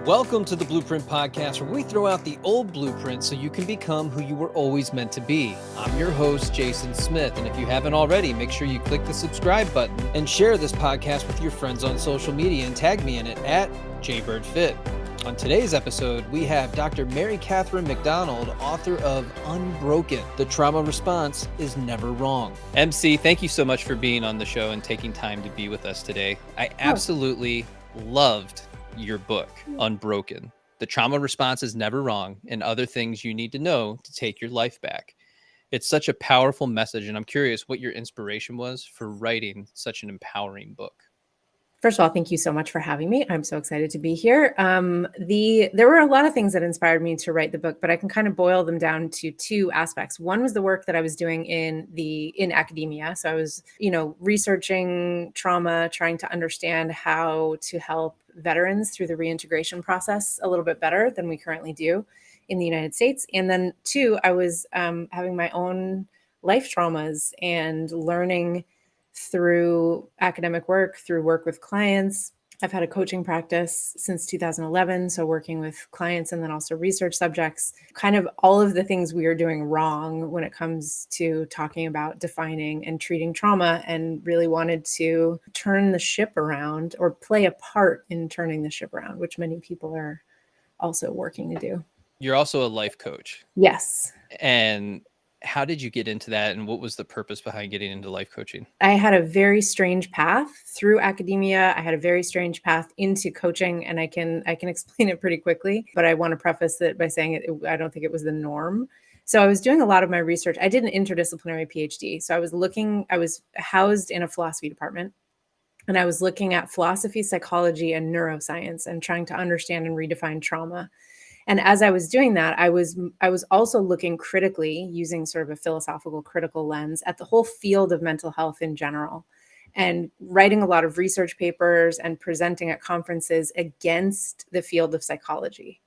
Welcome to the Blueprint Podcast, where we throw out the old blueprint so you can become who you were always meant to be. I'm your host, Jason Smith, and if you haven't already, make sure you click the subscribe button and share this podcast with your friends on social media and tag me in it at JBirdFit. On today's episode, we have Dr. MaryCatherine McDonald, author of Unbroken. The trauma response is never wrong. MC, thank you so much for being on the show and taking time to be with us today. I absolutely loved your book, Unbroken. The trauma response is never wrong, and other things you need to know to take your life back. It's such a powerful message, and I'm curious what your inspiration was for writing such an empowering book. First of all, thank you so much for having me. I'm so excited to be here. There were a lot of things that inspired me to write the book, but I can kind of boil them down to two aspects. One was the work that I was doing in academia. So I was, researching trauma, trying to understand how to help veterans through the reintegration process a little bit better than we currently do in the United States. And then two, I was having my own life traumas and learning through academic work, through work with clients. I've had a coaching practice since 2011, so working with clients and then also research subjects, kind of all of the things we are doing wrong when it comes to talking about defining and treating trauma, and really wanted to turn the ship around or play a part in turning the ship around, which many people are also working to do. You're also a life coach. Yes. And how did you get into that, and what was the purpose behind getting into life coaching? I had a very strange path through academia. I had a very strange path into coaching, and I can explain it pretty quickly, but I want to preface it by saying I don't think it was the norm. So I was doing a lot of my research. I did an interdisciplinary PhD. So I was housed in a philosophy department, and I was looking at philosophy, psychology, and neuroscience and trying to understand and redefine trauma. And as I was doing that, I was also looking critically, using sort of a philosophical critical lens, at the whole field of mental health in general, and writing a lot of research papers and presenting at conferences against the field of psychology.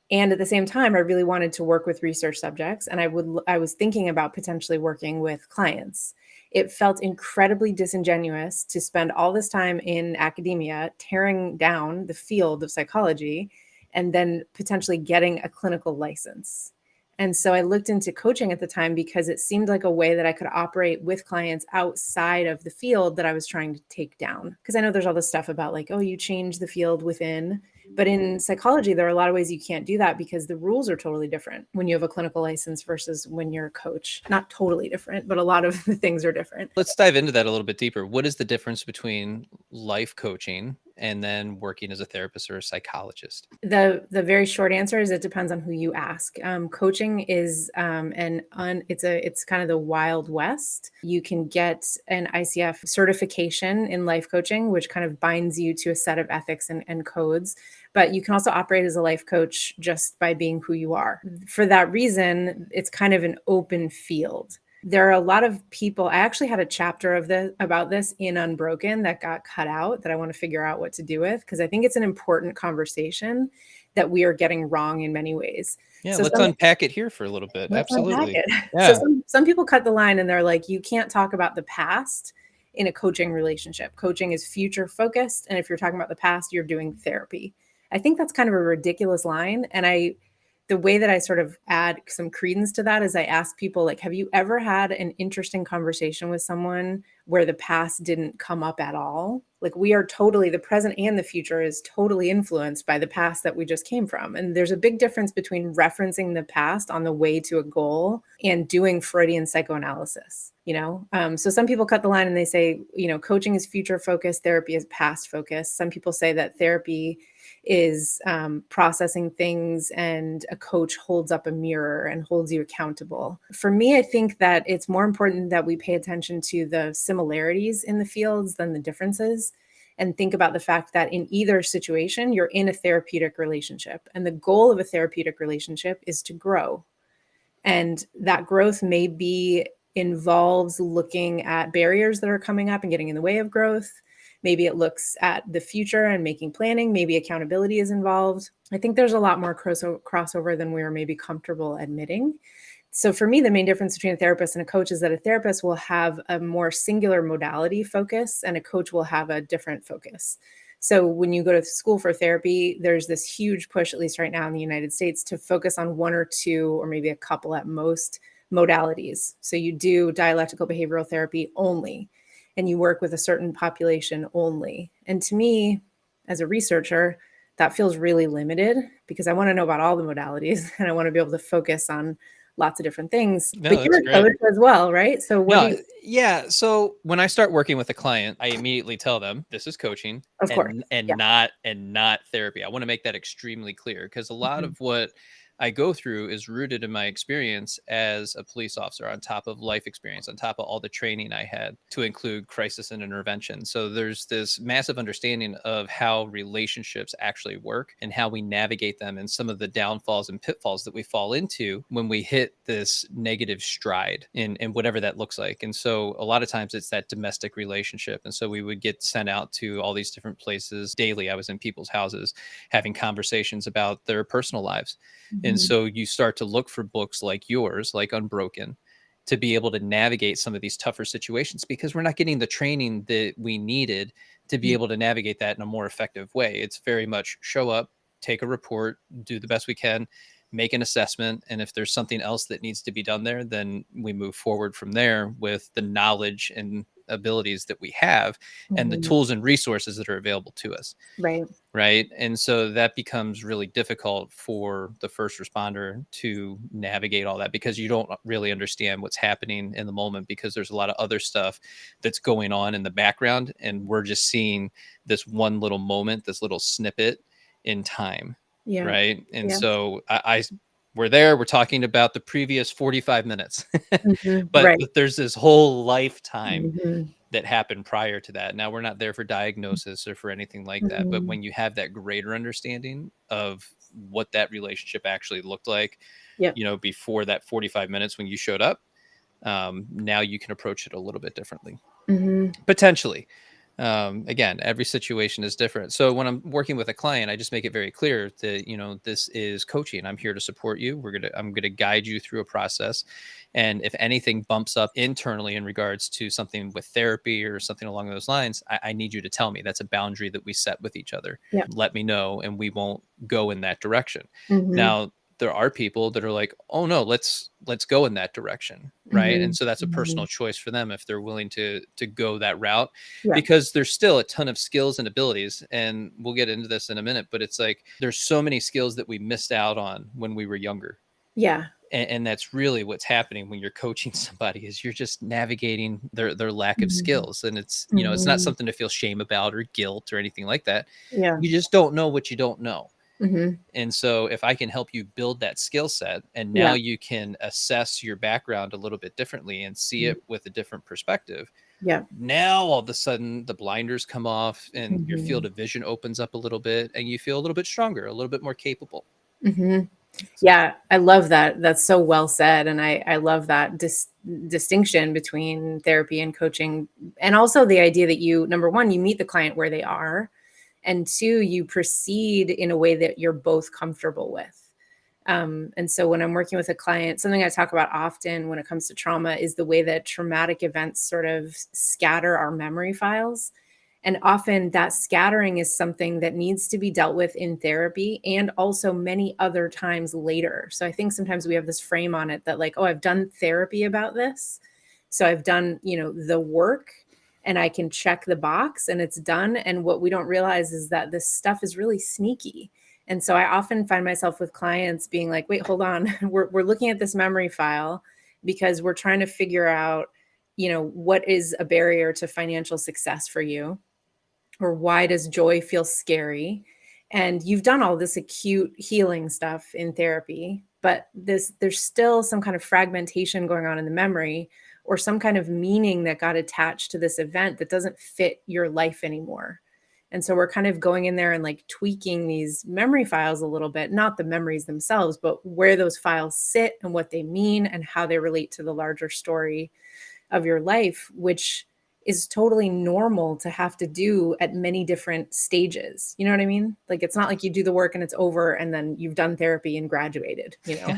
And at the same time, I really wanted to work with research subjects, and I was thinking about potentially working with clients. It felt incredibly disingenuous to spend all this time in academia tearing down the field of psychology and then potentially getting a clinical license. And so I looked into coaching at the time because it seemed like a way that I could operate with clients outside of the field that I was trying to take down. Because I know there's all this stuff about like, oh, you change the field within. But in psychology, there are a lot of ways you can't do that because the rules are totally different when you have a clinical license versus when you're a coach. Not totally different, but a lot of the things are different. Let's dive into that a little bit deeper. What is the difference between life coaching and then working as a therapist or a psychologist? The very short answer is it depends on who you ask. Coaching is it's kind of the Wild West. You can get an ICF certification in life coaching, which kind of binds you to a set of ethics and codes. But you can also operate as a life coach just by being who you are. For that reason, it's kind of an open field. There are a lot of people. I actually had a chapter about this in Unbroken that got cut out that I want to figure out what to do with, because I think it's an important conversation that we are getting wrong in many ways. Yeah, so let's unpack it here for a little bit. Absolutely. Yeah. So some people cut the line and they're like, you can't talk about the past in a coaching relationship. Coaching is future focused. And if you're talking about the past, you're doing therapy. I think that's kind of a ridiculous line. And the way that I sort of add some credence to that is I ask people, like, have you ever had an interesting conversation with someone where the past didn't come up at all? Like, we are totally, the present and the future is totally influenced by the past that we just came from. And there's a big difference between referencing the past on the way to a goal and doing Freudian psychoanalysis, So some people cut the line and they say, coaching is future focused, therapy is past focused. Some people say that therapy is processing things and a coach holds up a mirror and holds you accountable. For me, I think that it's more important that we pay attention to the similarities in the fields than the differences, and think about the fact that in either situation, you're in a therapeutic relationship. And the goal of a therapeutic relationship is to grow. And that growth involves looking at barriers that are coming up and getting in the way of growth. Maybe it looks at the future and making planning. Maybe accountability is involved. I think there's a lot more crossover than we are maybe comfortable admitting. So for me, the main difference between a therapist and a coach is that a therapist will have a more singular modality focus and a coach will have a different focus. So when you go to school for therapy, there's this huge push, at least right now in the United States, to focus on one or two, or maybe a couple at most, modalities. So you do dialectical behavioral therapy only, and you work with a certain population only. And to me, as a researcher, that feels really limited because I want to know about all the modalities and I want to be able to focus on lots of different things. No, But that's you're a great. coach as well, right? So what do No, you, yeah. So when I start working with a client, I immediately tell them this is coaching of course. Yeah. and not therapy. I want to make that extremely clear because a lot Mhm. of what I go through is rooted in my experience as a police officer, on top of life experience, on top of all the training I had to include crisis and intervention. So there's this massive understanding of how relationships actually work and how we navigate them, and some of the downfalls and pitfalls that we fall into when we hit this negative stride in whatever that looks like. And so a lot of times it's that domestic relationship. And so we would get sent out to all these different places daily. I was in people's houses having conversations about their personal lives. And Mhm. so you start to look for books like yours, like Unbroken, to be able to navigate some of these tougher situations, because we're not getting the training that we needed to be able to navigate that in a more effective way. It's very much show up, take a report, do the best we can, make an assessment. And if there's something else that needs to be done there, then we move forward from there with the knowledge and abilities that we have and the Mhm. tools and resources that are available to us. Right. Right. And so that becomes really difficult for the first responder to navigate all that, because you don't really understand what's happening in the moment, because there's a lot of other stuff that's going on in the background. And we're just seeing this one little moment, this little snippet in time. Yeah. Right. And Yeah. so we're there, we're talking about the previous 45 minutes, Mhm. but Right. there's this whole lifetime Mhm. that happened prior to that. Now, we're not there for diagnosis or for anything like that, but Mhm. when you have that greater understanding of what that relationship actually looked like, Yep. before that 45 minutes when you showed up, now you can approach it a little bit differently, Mhm. potentially. Again, every situation is different. So when I'm working with a client, I just make it very clear that, this is coaching. I'm here to support you. I'm going to guide you through a process. And if anything bumps up internally in regards to something with therapy or something along those lines, I need you to tell me. That's a boundary that we set with each other. Yep. Let me know, and we won't go in that direction. Mhm. Now, there are people that are like, oh no, let's go in that direction. Right. And Mhm. so that's a personal Mhm. choice for them if they're willing to go that route, Yeah. because there's still a ton of skills and abilities. And we'll get into this in a minute, but it's like there's so many skills that we missed out on when we were younger. Yeah. And that's really what's happening when you're coaching somebody, is you're just navigating their lack of Mhm. skills. And it's not Mhm. something to feel shame about or guilt or anything like that. Yeah. You just don't know what you don't know. Mhm. And so if I can help you build that skill set, and now Yeah. you can assess your background a little bit differently and see Mhm. it with a different perspective, Yeah. now all of a sudden the blinders come off and your field Mhm. of vision opens up a little bit, and you feel a little bit stronger, a little bit more capable. Mhm. So, Yeah, I love that. That's so well said, and I love that distinction between therapy and coaching, and also the idea that you number 1, you meet the client where they are, and 2, you proceed in a way that you're both comfortable with. And so when I'm working with a client, something I talk about often when it comes to trauma is the way that traumatic events sort of scatter our memory files. And often that scattering is something that needs to be dealt with in therapy and also many other times later. So I think sometimes we have this frame on it that, like, oh, I've done therapy about this. So I've done, the work and I can check the box and it's done. And what we don't realize is that this stuff is really sneaky. And so I often find myself with clients being like, wait, hold on. We're looking at this memory file because we're trying to figure out, what is a barrier to financial success for you, or why does joy feel scary? And you've done all this acute healing stuff in therapy, but there's still some kind of fragmentation going on in the memory, or some kind of meaning that got attached to this event that doesn't fit your life anymore. And so we're kind of going in there and like tweaking these memory files a little bit, not the memories themselves, but where those files sit and what they mean and how they relate to the larger story of your life, which is totally normal to have to do at many different stages. You know what I mean? Like, it's not like you do the work and it's over and then you've done therapy and graduated, you know?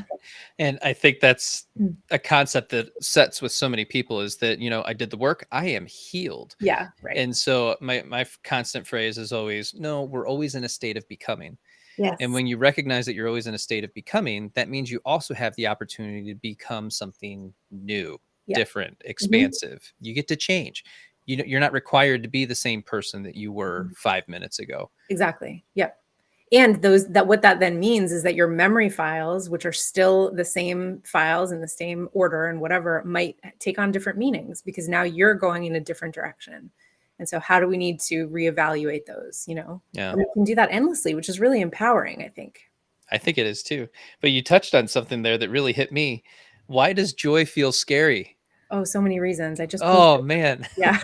And I think that's Mm. a concept that sets with so many people is that, I did the work, I am healed. Yeah, right. And so my constant phrase is always, no, we're always in a state of becoming. And Yes. when you recognize that you're always in a state of becoming, that means you also have the opportunity to become something new, Yeah. different, Mhm. expansive. You get to change. You're not required to be the same person that you were 5 minutes ago. Exactly. Yep. And what that then means is that your memory files, which are still the same files in the same order and whatever, might take on different meanings because now you're going in a different direction. And so how do we need to reevaluate those, Yeah, And we can do that endlessly, which is really empowering, I think. I think it is too. But you touched on something there that really hit me. Why does joy feel scary? Oh, so many reasons. I just Oh, posted. man. Yeah.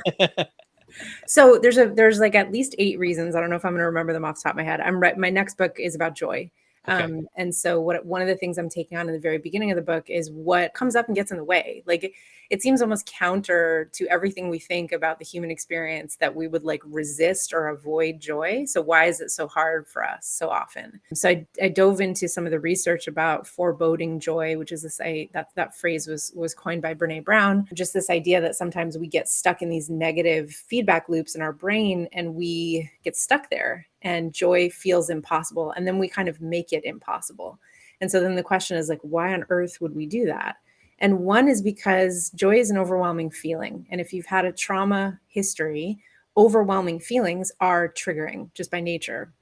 So there's like at least 8 reasons. I don't know if I'm going to remember them off the top of my head. My next book is about joy. Okay. And so one of the things I'm taking on in the very beginning of the book is what comes up and gets in the way. Like it seems almost counter to everything we think about the human experience that we would like resist or avoid joy. So why is it so hard for us so often? So I dove into some of the research about foreboding joy, which is that phrase was coined by Brene Brown. Just this idea that sometimes we get stuck in these negative feedback loops in our brain and we get stuck there and joy feels impossible. And then we kind of make it impossible. And so then the question is like, why on earth would we do that? And one is because joy is an overwhelming feeling. And if you've had a trauma history, overwhelming feelings are triggering just by nature.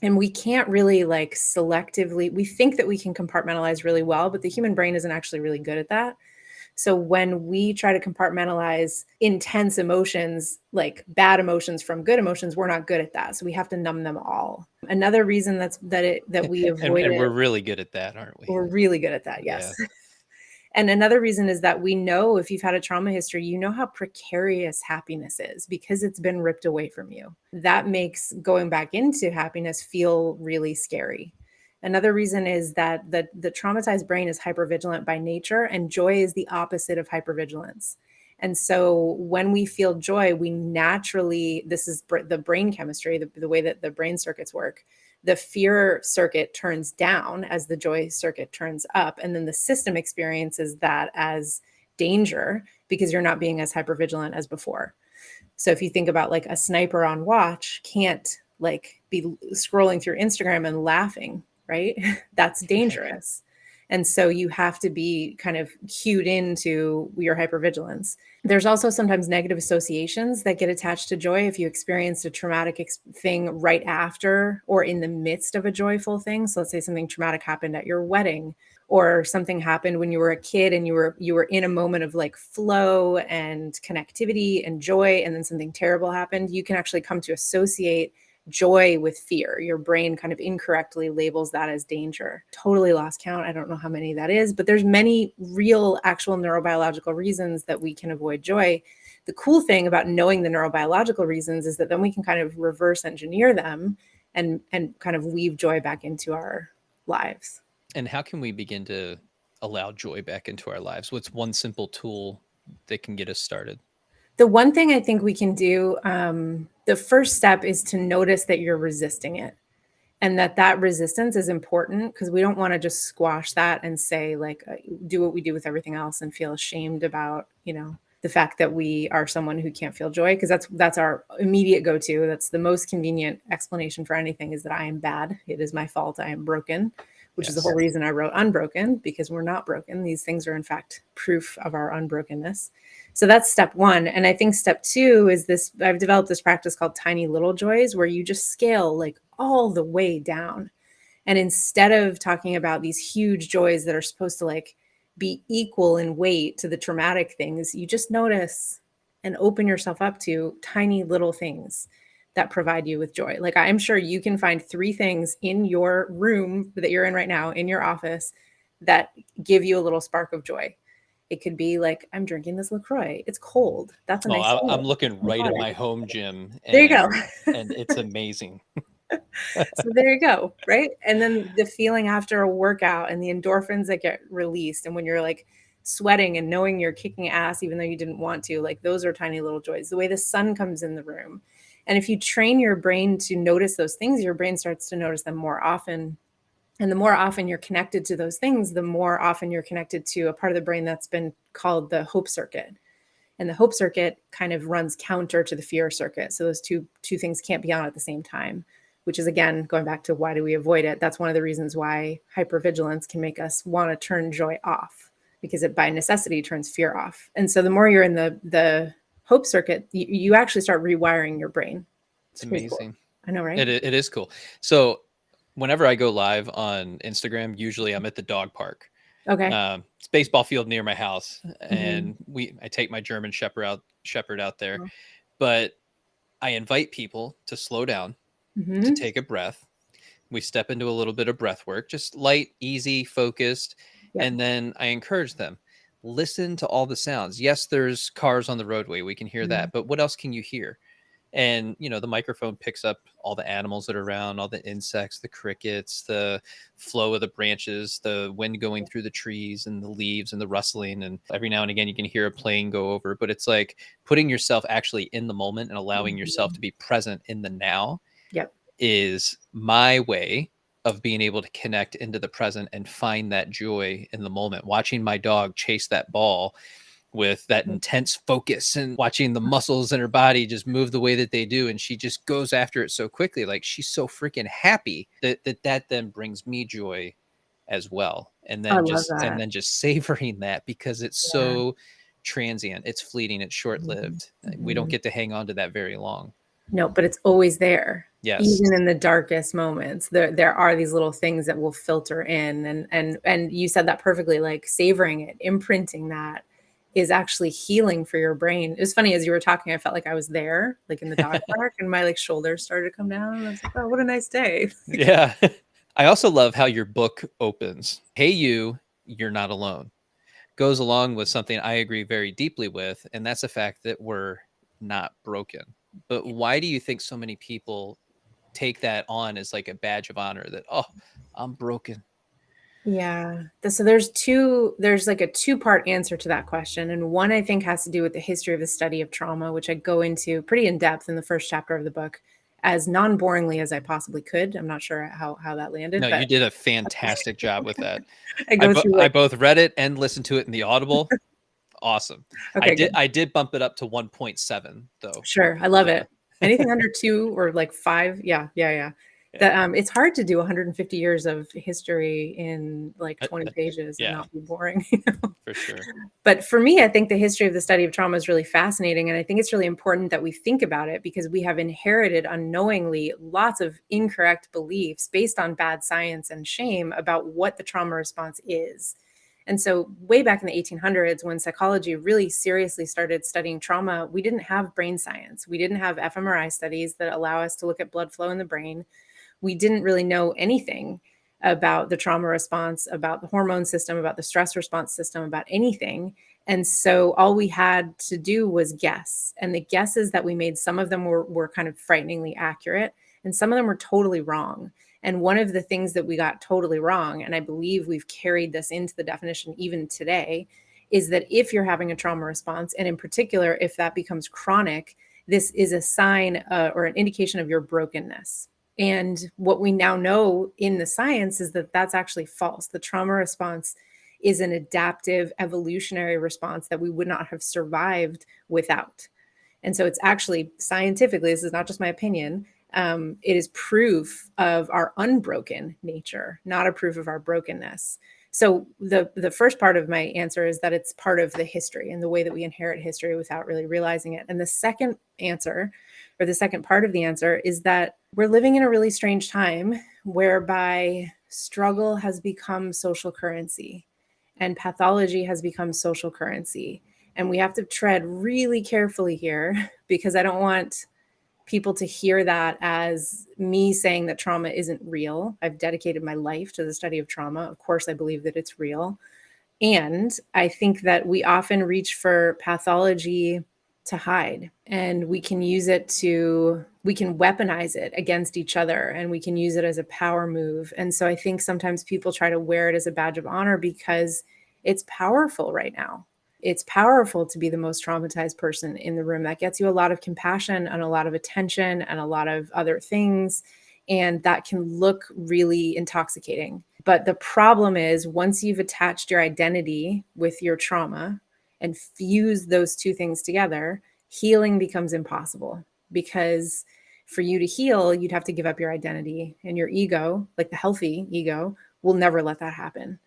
And we can't really like selectively, we think that we can compartmentalize really well, but the human brain isn't actually really good at that. So when we try to compartmentalize intense emotions, like bad emotions from good emotions, we're not good at that. So we have to numb them all. Another reason that we avoid And we're it, really good at that, aren't we? we're really good at that. Yes. Yeah. And another reason is that we know if you've had a trauma history, you know how precarious happiness is because it's been ripped away from you. That makes going back into happiness feel really scary. Another reason is that the traumatized brain is hypervigilant by nature, and joy is the opposite of hypervigilance. And so when we feel joy, we naturally, this is the brain chemistry, the way that the brain circuits work. The fear circuit turns down as the joy circuit turns up. And then the system experiences that as danger because you're not being as hypervigilant as before. So if you think about like a sniper on watch can't like be scrolling through Instagram and laughing, right? That's dangerous. And so you have to be kind of cued into your hypervigilance. There's also sometimes negative associations that get attached to joy if you experienced a traumatic thing right after or in the midst of a joyful thing. So let's say something traumatic happened at your wedding, or something happened when you were a kid and you were in a moment of like flow and connectivity and joy, and then something terrible happened. You can actually come to associate joy with fear. Your brain kind of incorrectly labels that as danger. Totally lost count. I don't know how many that is, but there's many real actual neurobiological reasons that we can avoid joy. The cool thing about knowing the neurobiological reasons is that then we can kind of reverse engineer them and kind of weave joy back into our lives. And how can we begin to allow joy back into our lives? What's one simple tool that can get us started? The one thing I think we can do, the first step is to notice that you're resisting it, and that resistance is important because we don't want to just squash that and say like, do what we do with everything else and feel ashamed about, the fact that we are someone who can't feel joy, because that's our immediate go-to. That's the most convenient explanation for anything, is that I am bad. It is my fault. I am broken, which is the whole Yes. reason I wrote Unbroken, because we're not broken. These things are in fact proof of our unbrokenness. So that's step one. And I think step two is this, I've developed this practice called tiny little joys, where you just scale like all the way down. And instead of talking about these huge joys that are supposed to like be equal in weight to the traumatic things, you just notice and open yourself up to tiny little things that provide you with joy. Like I'm sure you can find 3 things in your room that you're in right now, in your office, that give you a little spark of joy. It could be like, I'm drinking this LaCroix. It's cold. That's a Oh, nice I'm feeling. looking right at my home gym, There you go. and it's amazing. So there you go, right? And then the feeling after a workout and the endorphins that get released, and when you're like sweating and knowing you're kicking ass even though you didn't want to, like those are tiny little joys. The way the sun comes in the room. And if you train your brain to notice those things, your brain starts to notice them more often. And the more often you're connected to those things, the more often you're connected to a part of the brain that's been called the hope circuit. And the hope circuit kind of runs counter to the fear circuit. So those two things can't be on at the same time, which is, again, going back to why do we avoid it? That's one of the reasons why hypervigilance can make us want to turn joy off, because it by necessity turns fear off. And so the more you're in the hope circuit, you actually start rewiring your brain. It's amazing. Cool. I know, right? It is cool. So whenever I go live on Instagram, usually I'm at the dog park. Okay. It's a baseball field near my house, and I take my German Shepherd out there, but I invite people to slow down, to take a breath. We step into a little bit of breath work, just light, easy, focused. Yep. And then I encourage them, listen to all the sounds. Yes, there's cars on the roadway. We can hear that, but what else can you hear? And, the microphone picks up all the animals that are around, all the insects, the crickets, the flow of the branches, the wind going through the trees and the leaves and the rustling. And every now and again, you can hear a plane go over. But it's like putting yourself actually in the moment and allowing yourself to be present in the now is my way of being able to connect into the present and find that joy in the moment. Watching my dog chase that ball with that intense focus and watching the muscles in her body just move the way that they do. And she just goes after it so quickly. Like she's so freaking happy that then brings me joy as well. And then just savoring that, because it's so transient, it's fleeting, it's short-lived. We don't get to hang on to that very long. No, but it's always there. Yes. Even in the darkest moments, there are these little things that will filter in. And you said that perfectly, like savoring it, imprinting that is actually healing for your brain. It was funny, as you were talking, I felt like I was there, like in the dog park, and my like shoulders started to come down. And I was like, oh, what a nice day. Yeah. I also love how your book opens. Hey, you're not alone. Goes along with something I agree very deeply with, and that's the fact that we're not broken. But why do you think so many people take that on as like a badge of honor that, oh, I'm broken? Yeah. So there's like a two-part answer to that question. And one, I think, has to do with the history of the study of trauma, which I go into pretty in depth in the first chapter of the book, as non-boringly as I possibly could. I'm not sure how that landed. No, but you did a fantastic job with that. I both read it and listened to it in the Audible. Awesome. Okay, I did bump it up to 1.7 though. Sure. I love it. Anything under 2 or like 5. Yeah. That it's hard to do 150 years of history in like 20 pages and not be boring. For sure. But for me, I think the history of the study of trauma is really fascinating. And I think it's really important that we think about it, because we have inherited unknowingly lots of incorrect beliefs based on bad science and shame about what the trauma response is. And so way back in the 1800s, when psychology really seriously started studying trauma, we didn't have brain science. We didn't have fMRI studies that allow us to look at blood flow in the brain. We didn't really know anything about the trauma response, about the hormone system, about the stress response system, about anything. And so all we had to do was guess. And the guesses that we made, some of them were kind of frighteningly accurate, and some of them were totally wrong. And one of the things that we got totally wrong, and I believe we've carried this into the definition even today, is that if you're having a trauma response, and in particular, if that becomes chronic, this is a sign or an indication of your brokenness. And what we now know in the science is that that's actually false. The trauma response is an adaptive evolutionary response that we would not have survived without. And so it's actually scientifically, this is not just my opinion, it is proof of our unbroken nature, not a proof of our brokenness. So the first part of my answer is that it's part of the history and the way that we inherit history without really realizing it. And the second answer, or the second part of the answer, is that we're living in a really strange time whereby struggle has become social currency and pathology has become social currency. And we have to tread really carefully here, because I don't want people to hear that as me saying that trauma isn't real. I've dedicated my life to the study of trauma. Of course, I believe that it's real. And I think that we often reach for pathology to hide, and we can use it we can weaponize it against each other, and we can use it as a power move. And so I think sometimes people try to wear it as a badge of honor because It's powerful right now. It's powerful to be the most traumatized person in the room. That gets you a lot of compassion and a lot of attention and a lot of other things. And that can look really intoxicating. But the problem is, once you've attached your identity with your trauma and fuse those two things together, healing becomes impossible, because for you to heal, you'd have to give up your identity, and your ego, like the healthy ego, will never let that happen.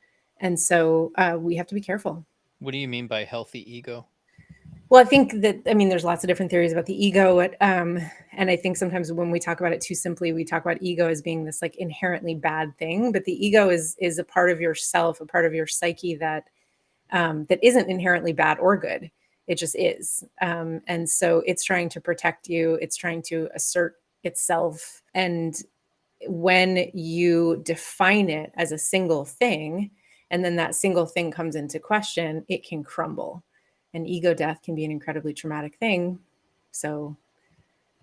And so we have to be careful. What do you mean by healthy ego? Well, I think that, I mean, there's lots of different theories about the ego. And I think sometimes when we talk about it too simply, we talk about ego as being this like inherently bad thing. But the ego is a part of yourself, a part of your psyche that that isn't inherently bad or good. It just is. And so it's trying to protect you. It's trying to assert itself. And when you define it as a single thing, and then that single thing comes into question, it can crumble. And ego death can be an incredibly traumatic thing. So,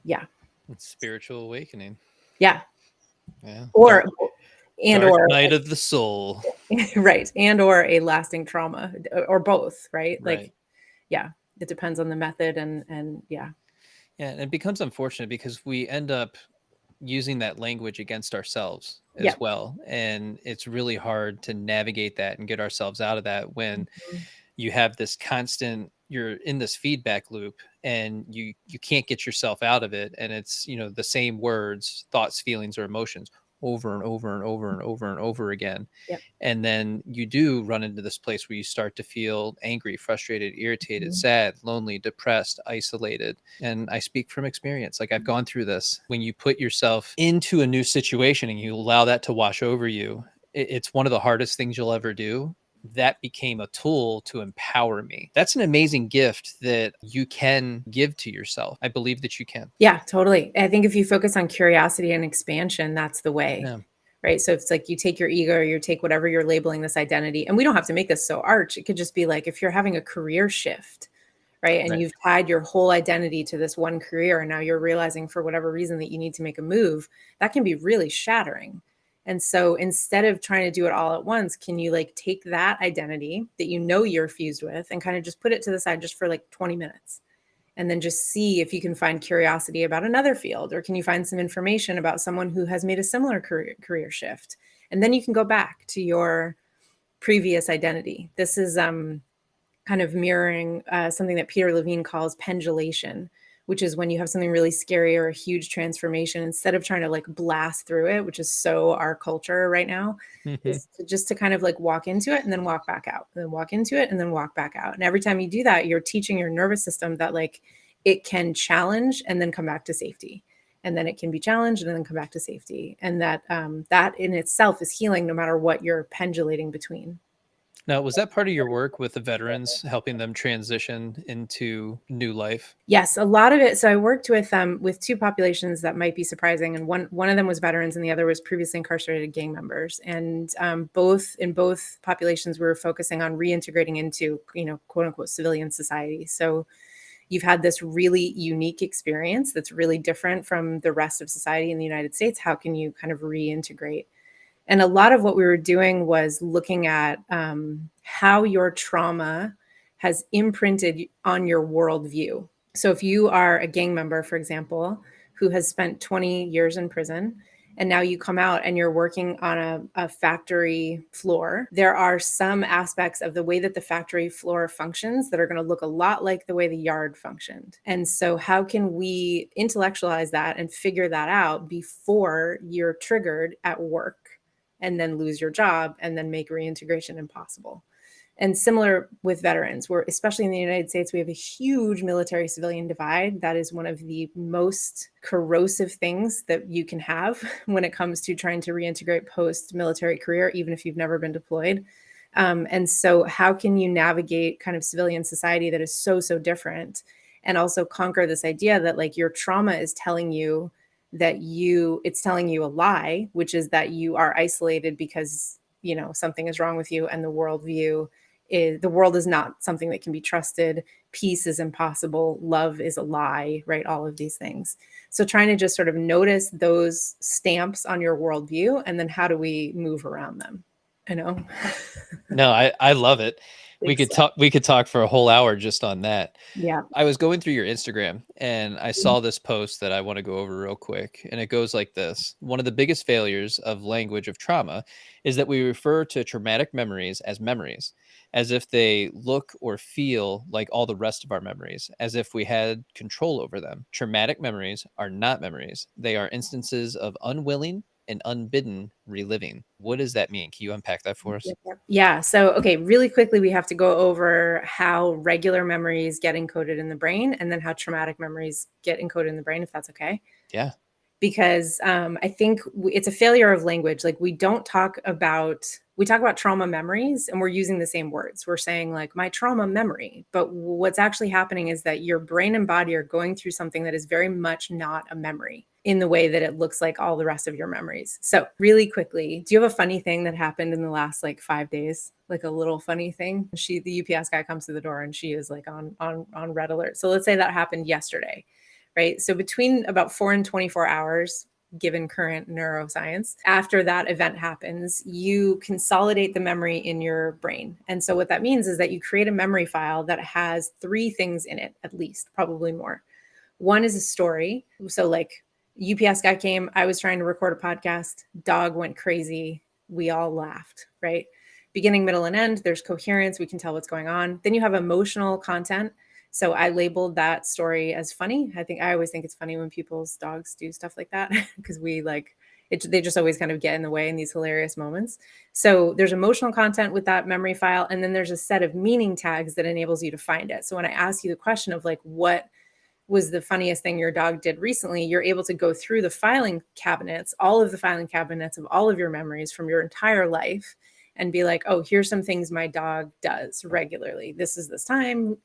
yeah. It's spiritual awakening. Yeah. Yeah. Or, dark night of the soul. Right. And or a lasting trauma, or both, right? Right. Like, yeah, it depends on the method. And yeah. Yeah. And it becomes unfortunate because we end up using that language against ourselves as Yeah. well. And it's really hard to navigate that and get ourselves out of that when Mhm. you have this constant, you're in this feedback loop and you can't get yourself out of it. And it's, you know, the same words, thoughts, feelings, or emotions over and over and over and over and over again. Yep. And then you do run into this place where you start to feel angry, frustrated, irritated, Mhm. sad, lonely, depressed, isolated. And I speak from experience. Like, I've gone through this. When you put yourself into a new situation and you allow that to wash over you, it's one of the hardest things you'll ever do. That became a tool to empower me. That's an amazing gift that you can give to yourself. I believe that you can. Yeah, totally. I think if you focus on curiosity and expansion, that's the way. Yeah. Right. So it's like you take your ego, or you take whatever you're labeling this identity, and we don't have to make this so arch. It could just be like, if you're having a career shift, right, and Right. you've tied your whole identity to this one career, and now you're realizing for whatever reason that you need to make a move, that can be really shattering. And so instead of trying to do it all at once, can you like take that identity that you know you're fused with and kind of just put it to the side just for like 20 minutes? And then just see if you can find curiosity about another field, or can you find some information about someone who has made a similar career shift? And then you can go back to your previous identity. This is kind of mirroring something that Peter Levine calls pendulation, which is when you have something really scary or a huge transformation, instead of trying to like blast through it, which is so our culture right now, is just to kind of like walk into it and then walk back out, and then walk into it and then walk back out. And every time you do that, you're teaching your nervous system that like it can challenge and then come back to safety. And then it can be challenged and then come back to safety. And that that in itself is healing, no matter what you're pendulating between. Now, was that part of your work with the veterans, helping them transition into new life? Yes, a lot of it. So I worked with two populations that might be surprising, and one of them was veterans, and the other was previously incarcerated gang members. And both populations, we were focusing on reintegrating into, you know, quote unquote civilian society. So you've had this really unique experience that's really different from the rest of society in the United States. How can you kind of reintegrate? And a lot of what we were doing was looking at how your trauma has imprinted on your worldview. So if you are a gang member, for example, who has spent 20 years in prison, and now you come out and you're working on a factory floor, there are some aspects of the way that the factory floor functions that are going to look a lot like the way the yard functioned. And so how can we intellectualize that and figure that out before you're triggered at work and then lose your job and then make reintegration impossible? And similar with veterans, where especially in the United States, we have a huge military civilian divide. That is one of the most corrosive things that you can have when it comes to trying to reintegrate post-military career, even if you've never been deployed. And so how can you navigate kind of civilian society that is so, so different, and also conquer this idea that like your trauma is telling you that it's telling you a lie, which is that you are isolated because, you know, something is wrong with you, and the world is not something that can be trusted. Peace is impossible. Love is a lie, right? All of these things. So trying to just sort of notice those stamps on your worldview, and then how do we move around them? I know. No, I love it. Big stuff. We could talk for a whole hour just on that. Yeah. I was going through your Instagram and I saw this post that I want to go over real quick. And it goes like this: one of the biggest failures of language of trauma is that we refer to traumatic memories, as if they look or feel like all the rest of our memories, as if we had control over them. Traumatic memories are not memories, they are instances of unwilling and unbidden reliving. What does that mean? Can you unpack that for us? Yeah. So, okay, really quickly, we have to go over how regular memories get encoded in the brain and then how traumatic memories get encoded in the brain, if that's okay. Yeah. Because I think it's a failure of language. Like we talk about trauma memories and we're using the same words. We're saying like my trauma memory, but what's actually happening is that your brain and body are going through something that is very much not a memory in the way that it looks like all the rest of your memories. So really quickly, do you have a funny thing that happened in the last like 5 days? Like a little funny thing? The UPS guy comes to the door and she is like on red alert. So let's say that happened yesterday. Right. So between about 4 and 24 hours, given current neuroscience, after that event happens, you consolidate the memory in your brain. And so what that means is that you create a memory file that has 3 things in it, at least, probably more. One is a story. So like UPS guy came, I was trying to record a podcast, dog went crazy, we all laughed, right? Beginning, middle, and end, there's coherence, we can tell what's going on. Then you have emotional content. So I labeled that story as funny. I always think it's funny when people's dogs do stuff like that because we like it, they just always kind of get in the way in these hilarious moments. So there's emotional content with that memory file. And then there's a set of meaning tags that enables you to find it. So when I ask you the question of like, what was the funniest thing your dog did recently, you're able to go through the filing cabinets, all of the filing cabinets of all of your memories from your entire life and be like, oh, here's some things my dog does regularly. This is this time.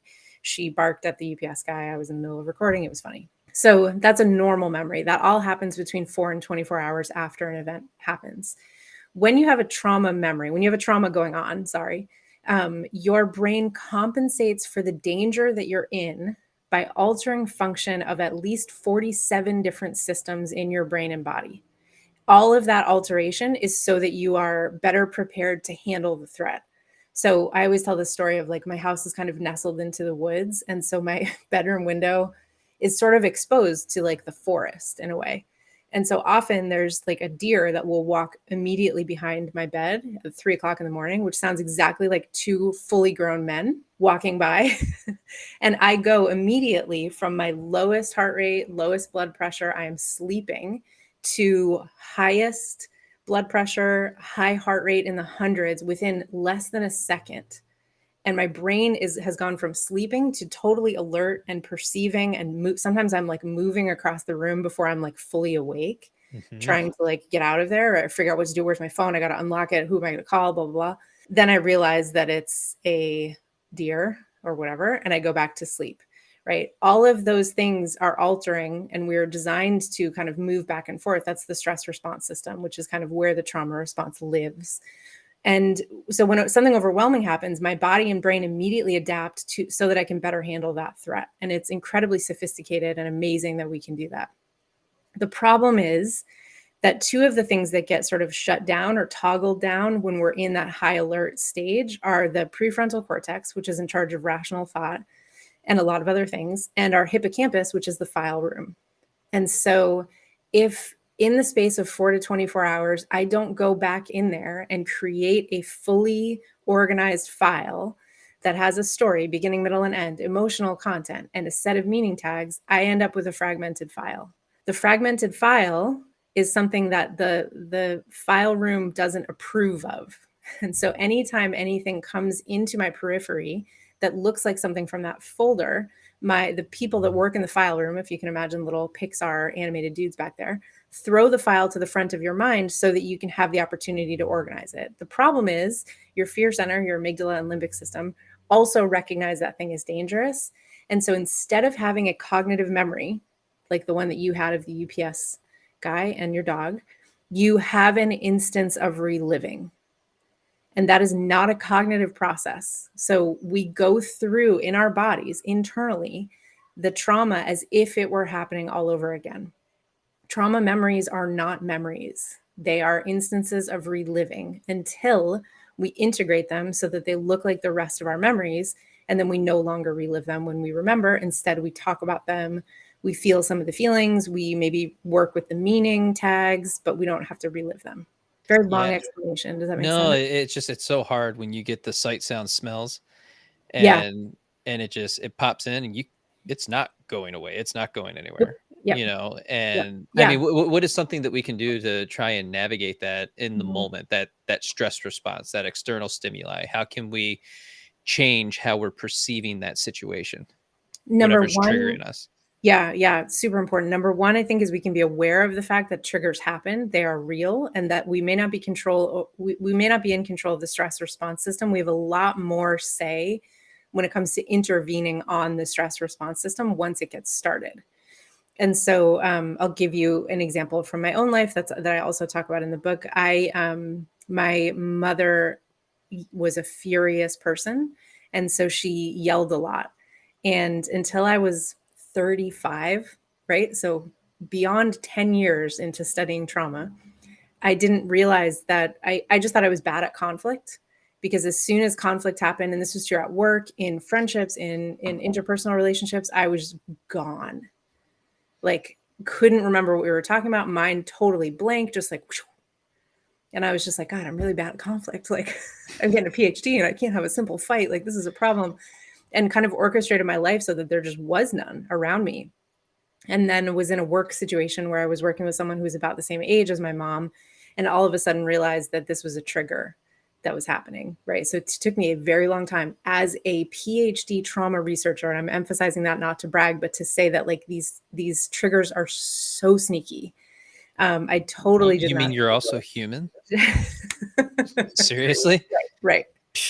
She barked at the UPS guy. I was in the middle of recording. It was funny. So that's a normal memory. That all happens between 4 and 24 hours after an event happens. When you have a trauma memory, when you have a trauma going on, your brain compensates for the danger that you're in by altering function of at least 47 different systems in your brain and body. All of that alteration is so that you are better prepared to handle the threat. So I always tell this story of like my house is kind of nestled into the woods. And so my bedroom window is sort of exposed to like the forest in a way. And so often there's like a deer that will walk immediately behind my bed at 3 o'clock in the morning, which sounds exactly like 2 fully grown men walking by. And I go immediately from my lowest heart rate, lowest blood pressure, I am sleeping, to highest blood pressure, high heart rate in the hundreds within less than a second. And my brain has gone from sleeping to totally alert and perceiving and sometimes I'm like moving across the room before I'm like fully awake, trying to like get out of there or figure out what to do. Where's my phone? I got to unlock it. Who am I going to call? Blah, blah, blah. Then I realize that it's a deer or whatever. And I go back to sleep, right? All of those things are altering and we're designed to kind of move back and forth. That's the stress response system, which is kind of where the trauma response lives. And so when something overwhelming happens, my body and brain immediately adapt to so that I can better handle that threat. And it's incredibly sophisticated and amazing that we can do that. The problem is that 2 of the things that get sort of shut down or toggled down when we're in that high alert stage are the prefrontal cortex, which is in charge of rational thought and a lot of other things, and our hippocampus, which is the file room. And so if in the space of 4 to 24 hours, I don't go back in there and create a fully organized file that has a story, beginning, middle, and end, emotional content, and a set of meaning tags, I end up with a fragmented file. The fragmented file is something that the file room doesn't approve of. And so anytime anything comes into my periphery that looks like something from that folder, the people that work in the file room, if you can imagine little Pixar animated dudes back there, throw the file to the front of your mind so that you can have the opportunity to organize it. The problem is your fear center, your amygdala and limbic system also recognize that thing as dangerous. And so instead of having a cognitive memory, like the one that you had of the UPS guy and your dog, you have an instance of reliving. And that is not a cognitive process. So we go through in our bodies internally the trauma as if it were happening all over again. Trauma memories are not memories. They are instances of reliving until we integrate them so that they look like the rest of our memories. And then we no longer relive them when we remember. Instead, we talk about them. We feel some of the feelings. We maybe work with the meaning tags, but we don't have to relive them. Very long Yeah. explanation. Does that make No, sense? it's so hard when you get the sight, sound, smells, Yeah. and it pops in, and it's not going away. It's not going Yep. anywhere, Yep. Yep. and I Yeah. mean, what is something that we can do to try and navigate that in the Mhm. moment, that stress response, that external stimuli? How can we change how we're perceiving that situation, Number whatever's one, triggering us? yeah, yeah, it's super important. Number one, I think, is we can be aware of the fact that triggers happen. They are real, and that we may not be we may not be in control of the stress response system. We have a lot more say when it comes to intervening on the stress response system once it gets started. And so I'll give you an example from my own life that I also talk about in the book. My mother was a furious person, and so she yelled a lot. And until I was 35, right? So beyond 10 years into studying trauma, I didn't realize that I just thought I was bad at conflict, because as soon as conflict happened, and this was true at work, in friendships, in interpersonal relationships, I was gone. Like, couldn't remember what we were talking about, mind totally blank, just like whew. And I was just like, God, I'm really bad at conflict. Like, I'm getting a PhD and I can't have a simple fight. Like, this is a problem. And kind of orchestrated my life so that there just was none around me. And then was in a work situation where I was working with someone who was about the same age as my mom, and all of a sudden realized that this was a trigger that was happening, right? So it took me a very long time as a PhD trauma researcher, and I'm emphasizing that not to brag, but to say that, like, these triggers are so sneaky. I totally did You not mean you're also human? right, Seriously? right.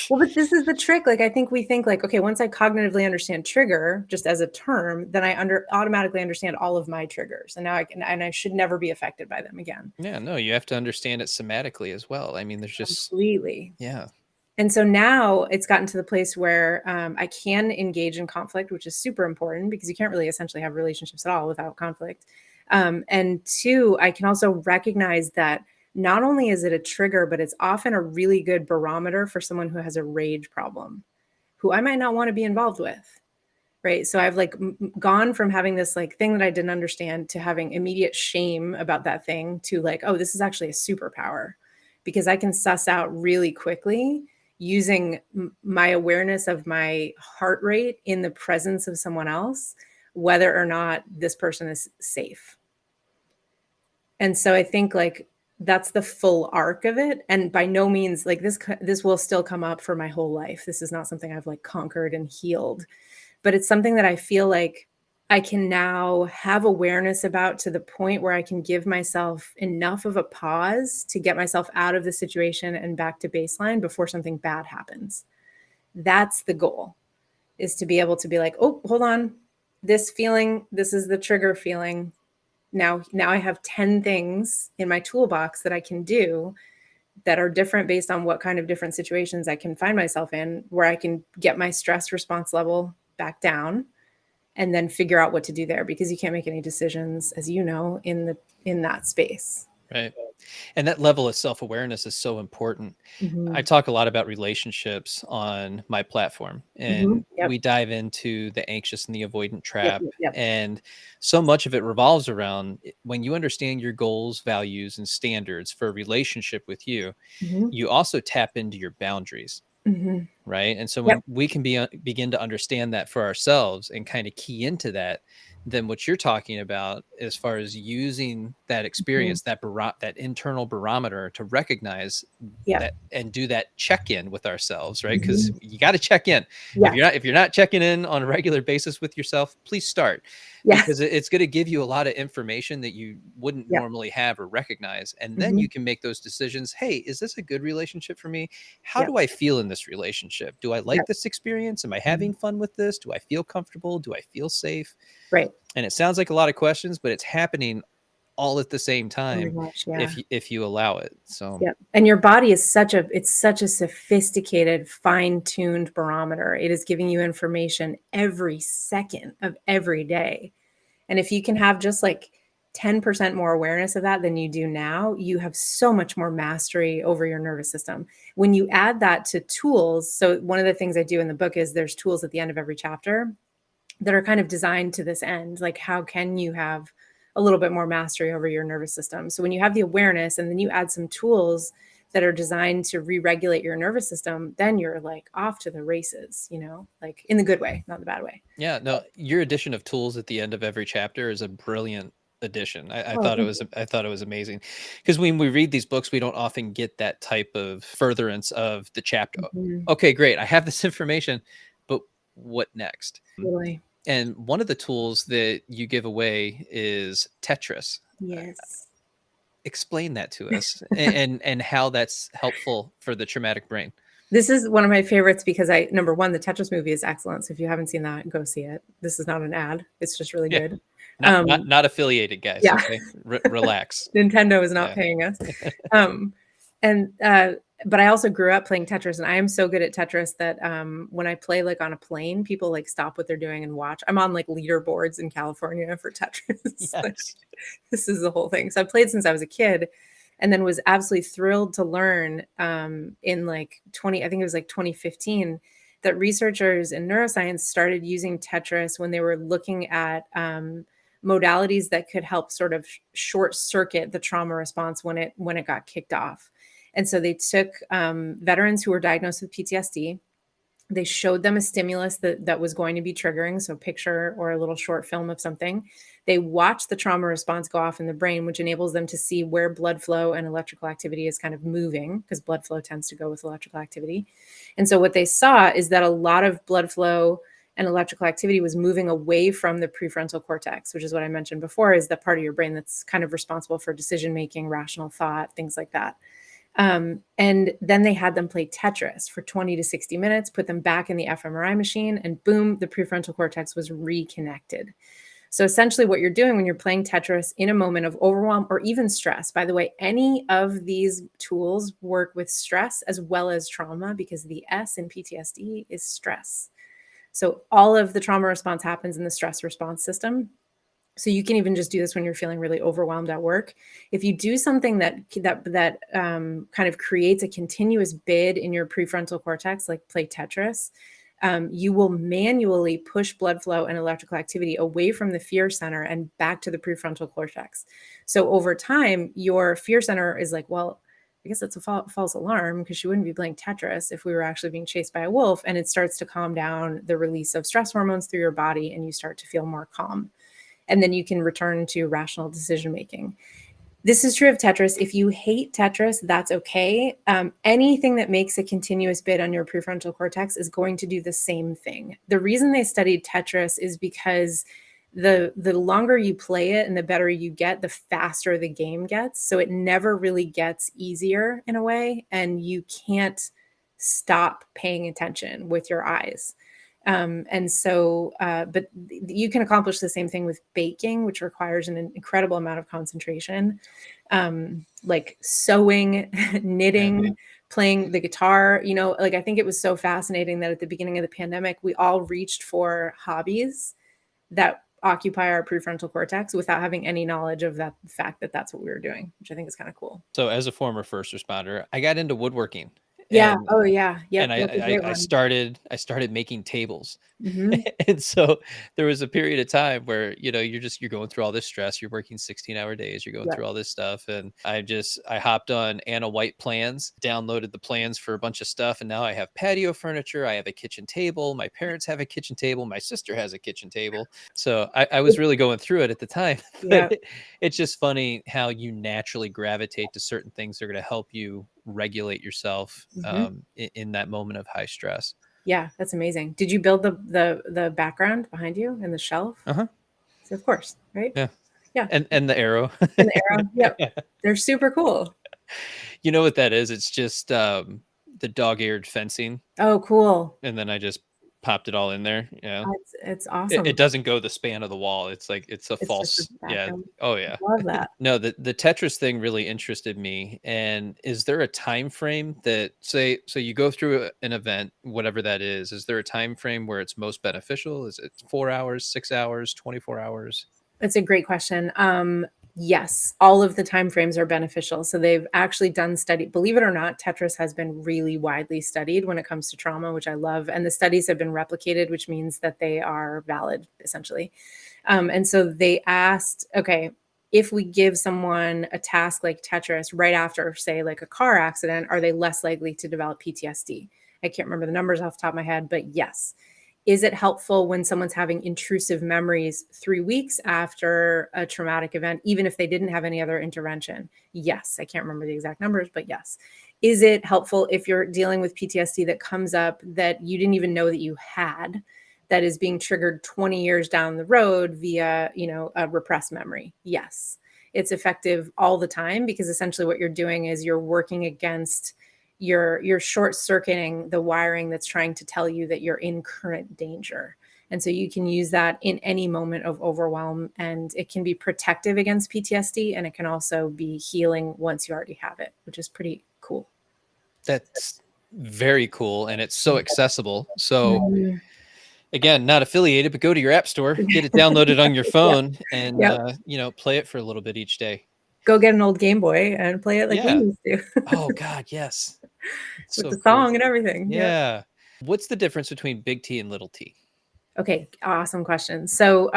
Well, but this is the trick. Like, I think we think like, okay, once I cognitively understand trigger just as a term, then I automatically understand all of my triggers. And now and I should never be affected by them again. Yeah, no, you have to understand it somatically as well. I mean, there's just Completely. yeah. And so now it's gotten to the place where I can engage in conflict, which is super important, because you can't really essentially have relationships at all without conflict. And two, I can also recognize that not only is it a trigger, but it's often a really good barometer for someone who has a rage problem, who I might not want to be involved with. Right. So I've like gone from having this like thing that I didn't understand to having immediate shame about that thing to like, oh, this is actually a superpower, because I can suss out really quickly using my awareness of my heart rate in the presence of someone else, whether or not this person is safe. And so I think like that's the full arc of it. And by no means like this will still come up for my whole life. This is not something I've like conquered and healed, but it's something that I feel like I can now have awareness about, to the point where I can give myself enough of a pause to get myself out of the situation and back to baseline before something bad happens. That's the goal, is to be able to be like, oh, hold on, this feeling, this is the trigger feeling. Now I have 10 things in my toolbox that I can do that are different based on what kind of different situations I can find myself in, where I can get my stress response level back down and then figure out what to do there, because you can't make any decisions, as you know, in that space. Right. And that level of self-awareness is so important. I Mhm. talk a lot about relationships on my platform, Mhm. and Yep. we dive into the anxious and the avoidant Yep. trap. Yep. Yep. And so much of it revolves around when you understand your goals, values, and standards for a relationship with you, Mhm. you also tap into your boundaries. Mhm. Right. And so Yep. when we can begin to understand that for ourselves and kind of key into that, then what you're talking about as far as using that Mhm. experience, that internal barometer to recognize Yep. that and do that check-in with ourselves, right? Because Mhm. you got to check in. Yeah. If you're not checking in on a regular basis with yourself, please start, Yeah. because it's going to give you a lot of information that you wouldn't Yep. normally have or recognize. And then Mhm. you can make those decisions. Hey, is this a good relationship for me? How Yep. do I feel in this relationship? Do I like Yep. this experience? Am I Mhm. having fun with this? Do I feel comfortable? Do I feel safe? Right. And it sounds like a lot of questions, but it's happening all at the same Oh my time gosh. Yeah. if you allow it. So Yep. And your body is such a sophisticated, fine-tuned barometer. It is giving you information every second of every day. And if you can have just like 10% more awareness of that than you do now, you have so much more mastery over your nervous system. When you add that to tools, so one of the things I do in the book is there's tools at the end of every chapter that are kind of designed to this end. Like, how can you have a little bit more mastery over your nervous system? So when you have the awareness and then you add some tools that are designed to re-regulate your nervous system, then you're like off to the races, like in the good way, not the bad way. Yeah, no, your addition of tools at the end of every chapter is a brilliant addition. I Oh, thought it was I thought it was amazing, because when we read these books, we don't often get that type of furtherance of the chapter. mhm. Okay, great, I have this information, but what next? Totally. And one of the tools that you give away is Tetris. Yes. Explain that to us, and how that's helpful for the traumatic brain. This is one of my favorites because number one, the Tetris movie is excellent. So if you haven't seen that, go see it. This is not an ad. It's just really Yeah. good. Not affiliated, guys. Yeah. Okay, relax. Nintendo is not Yeah. paying us. And but I also grew up playing Tetris, and I am so good at Tetris that when I play like on a plane, people like stop what they're doing and watch. I'm on like leaderboards in California for Tetris. Like, Yes. this is the whole thing. So I played since I was a kid, and then was absolutely thrilled to learn in like I think it was like 2015, that researchers in neuroscience started using Tetris when they were looking at modalities that could help sort of short circuit the trauma response when it got kicked off. And so they took veterans who were diagnosed with PTSD. They showed them a stimulus that was going to be triggering, so picture or a little short film of something. They watched the trauma response go off in the brain, which enables them to see where blood flow and electrical activity is kind of moving, because blood flow tends to go with electrical activity. And so what they saw is that a lot of blood flow and electrical activity was moving away from the prefrontal cortex, which is what I mentioned before, is the part of your brain that's kind of responsible for decision making, rational thought, things like that. And then they had them play Tetris for 20 to 60 minutes, put them back in the fMRI machine, and boom, the prefrontal cortex was reconnected. So essentially what you're doing when you're playing Tetris in a moment of overwhelm or even stress, by the way, any of these tools work with stress as well as trauma, because the S in PTSD is stress. So all of the trauma response happens in the stress response system. So you can even just do this when you're feeling really overwhelmed at work. If you do something that kind of creates a continuous bid in your prefrontal cortex, like play Tetris, you will manually push blood flow and electrical activity away from the fear center and back to the prefrontal cortex. So over time, your fear center is like, well, I guess that's a false alarm, because she wouldn't be playing Tetris if we were actually being chased by a wolf. And it starts to calm down the release of stress hormones through your body, and you start to feel more calm. And then you can return to rational decision making. This is true of Tetris. If you hate Tetris, that's okay. Anything that makes a continuous bid on your prefrontal cortex is going to do the same thing. The reason they studied Tetris is because the longer you play it and the better you get, the faster the game gets. So it never really gets easier in a way, and you can't stop paying attention with your eyes. But you can accomplish the same thing with baking, which requires an incredible amount of concentration, like sewing, knitting, playing the guitar. Like, I think it was so fascinating that at the beginning of the pandemic, we all reached for hobbies that occupy our prefrontal cortex without having any knowledge of that fact that that's what we were doing, which I think is kind of cool. So as a former first responder, I got into woodworking. Yeah. And Oh yeah. Yep. and That's a great I one. started making tables. Mhm. And so there was a period of time where, you're going through all this stress, you're working 16-hour days, you're going Yep. through all this stuff. And I hopped on Anna White plans, downloaded the plans for a bunch of stuff. And now I have patio furniture. I have a kitchen table. My parents have a kitchen table. My sister has a kitchen table. So I was really going through it at the time. Yeah. But it's just funny how you naturally gravitate to certain things that are going to help you regulate yourself in that moment of high stress. Yeah, that's amazing. Did you build the background behind you and the shelf? Uh-huh. So of course, right? Yeah. Yeah. And the arrow. And the arrow. Yep. They're super cool. You know what that is? It's just the dog-eared fencing. Oh, cool. And then I just popped it all in there. Yeah. It's awesome. It doesn't go the span of the wall. It's like it's a It's just false. a Yeah. background. Oh yeah. Love that. No, the Tetris thing really interested me. And is there a time frame that so you go through an event, whatever that is there a time frame where it's most beneficial? Is it 4 hours, 6 hours, 24 hours? It's a great question. Yes, all of the time frames are beneficial. So they've actually done study. Believe it or not, Tetris has been really widely studied when it comes to trauma, which I love. And the studies have been replicated, which means that they are valid, essentially. And so they asked, okay, if we give someone a task like Tetris right after, say, like a car accident, are they less likely to develop PTSD? I can't remember the numbers off the top of my head, but yes. Is it helpful when someone's having intrusive memories 3 weeks after a traumatic event, even if they didn't have any other intervention? Yes. I can't remember the exact numbers, but yes. Is it helpful if you're dealing with PTSD that comes up that you didn't even know that you had, that is being triggered 20 years down the road via, a repressed memory? Yes. It's effective all the time, because essentially what you're doing is you're working against, you're short circuiting the wiring that's trying to tell you that you're in current danger. And so you can use that in any moment of overwhelm, and it can be protective against PTSD, and it can also be healing once you already have it, which is pretty cool. That's very cool, and it's so accessible. So Mhm. again, not affiliated, but go to your app store, get it downloaded on your Yep. phone, and Yep. play it for a little bit each day. Go get an old Game Boy and play it like we Yeah. used to. Oh God, yes. It's With so the cool. song and everything. Yep. Yeah. What's the difference between big T and little T? Okay, awesome question. So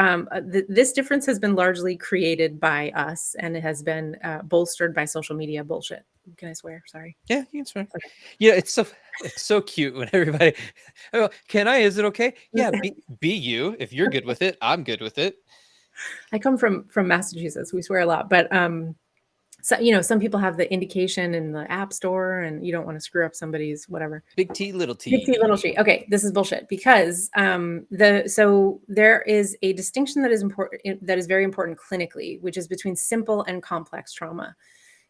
this difference has been largely created by us, and it has been bolstered by social media bullshit. Can I swear? Sorry. Yeah, you can swear. Okay. Yeah, it's so cute when everybody, oh, can I? Is it okay? Yeah, be you. If you're good with it, I'm good with it. I come from Massachusetts. We swear a lot, but so some people have the indication in the app store, and you don't want to screw up somebody's whatever. Big T, little Big T, little T. T. Okay, this is bullshit, because so there is a distinction that is important, that is very important clinically, which is between simple and complex trauma.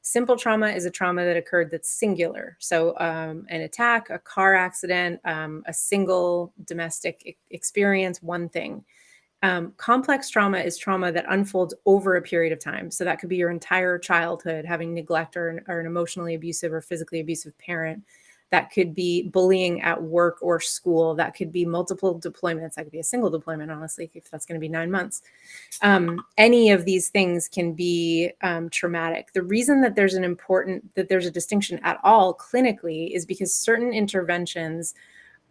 Simple trauma is a trauma that occurred that's singular. So an attack, a car accident, a single domestic experience, one thing. Complex trauma is trauma that unfolds over a period of time. So that could be your entire childhood, having neglect or an emotionally abusive or physically abusive parent. That could be bullying at work or school. That could be multiple deployments. That could be a single deployment, honestly, if that's going to be 9 months. Any of these things can be traumatic. The reason that there's a distinction at all clinically is because certain interventions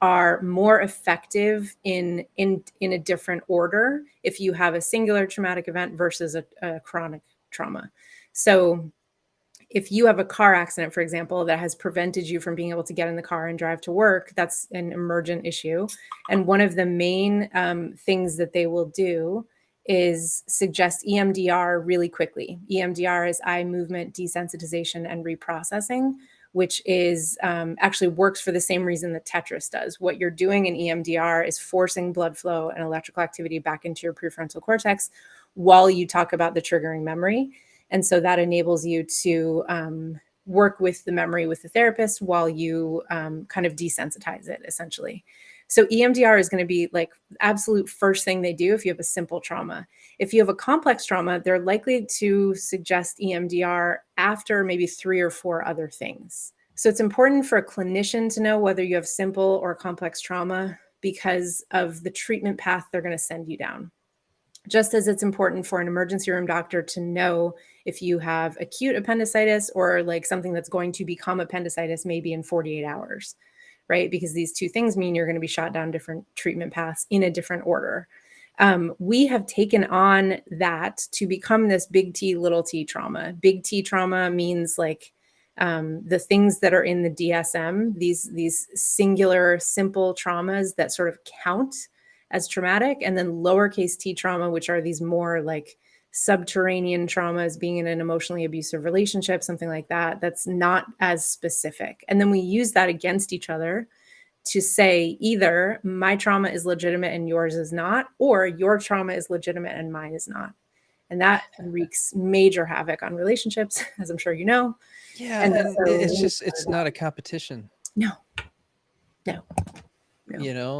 are more effective in a different order if you have a singular traumatic event versus a chronic trauma. So if you have a car accident, for example, that has prevented you from being able to get in the car and drive to work, that's an emergent issue. And one of the main things that they will do is suggest EMDR really quickly. EMDR is eye movement desensitization and reprocessing, which is actually works for the same reason that Tetris does. What you're doing in EMDR is forcing blood flow and electrical activity back into your prefrontal cortex while you talk about the triggering memory. And so that enables you to work with the memory with the therapist while you kind of desensitize it, essentially. So EMDR is going to be like absolute first thing they do if you have a simple trauma. If you have a complex trauma, they're likely to suggest EMDR after maybe 3 or 4 other things. So it's important for a clinician to know whether you have simple or complex trauma because of the treatment path they're going to send you down. Just as it's important for an emergency room doctor to know if you have acute appendicitis or like something that's going to become appendicitis maybe in 48 hours, right? Because these two things mean you're going to be shot down different treatment paths in a different order. We have taken on that to become this big T, little t trauma. Big T trauma means like the things that are in the DSM, these singular, simple traumas that sort of count as traumatic, and then lowercase t trauma, which are these more like subterranean traumas, being in an emotionally abusive relationship, something like that, that's not as specific. And then we use that against each other to say either my trauma is legitimate and yours is not, or your trauma is legitimate and mine is not. And that wreaks major havoc on relationships, as I'm sure you know. Yeah, And and so, it's not a competition. no, no,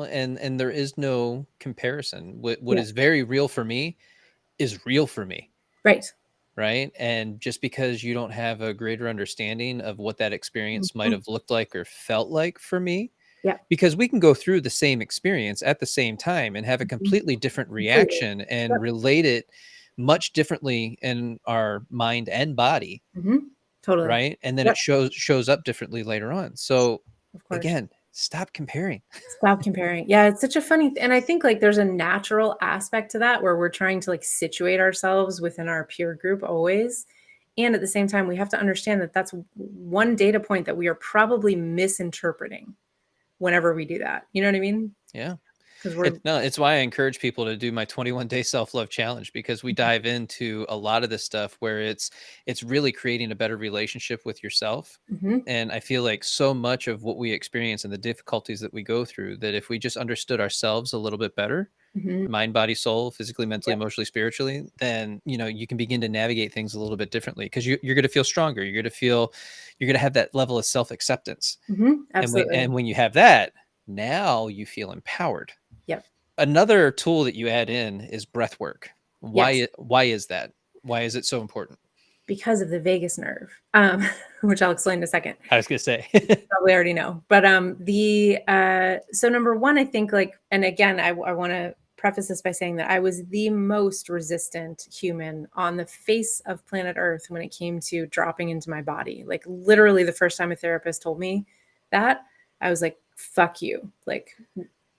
And there is no comparison. What yeah, is very real for me is real for me. right. Right. And just because you don't have a greater understanding of what that experience might Mhm. have looked like or felt like for me, Yeah. because we can go through the same experience at the same time and have a Mhm. completely different Completely. reaction and Yep. relate it much differently in our mind and body, Totally. right? And then Yep. it shows up differently later on. So Of course. again, stop comparing. Stop comparing. Yeah, it's such a funny and I think like there's a natural aspect to that where we're trying to like situate ourselves within our peer group always. And at the same time, we have to understand that that's one data point that we are probably misinterpreting whenever we do that. You know what I mean? Yeah. Because we're It's why I encourage people to do my 21-day self-love challenge, because we dive into a lot of this stuff where it's really creating a better relationship with yourself. Mhm, And I feel like so much of what we experience and the difficulties that we go through, that if we just understood ourselves a little bit better, mhm. mind, body, soul, physically, mentally, Yep. emotionally, spiritually, then, you can begin to navigate things a little bit differently, because you're going to feel stronger. You're going to have that level of self-acceptance. Absolutely. And when you have that, now you feel empowered. Yep. Another tool that you add in is breath work. Yes. Why is that? Why is it so important? Because of the vagus nerve, which I'll explain in a second. I was gonna say. Probably already know. But so number one, I think like, and again, I want to preface this by saying that I was the most resistant human on the face of planet Earth when it came to dropping into my body. Like literally the first time a therapist told me that, I was like, fuck you. Like,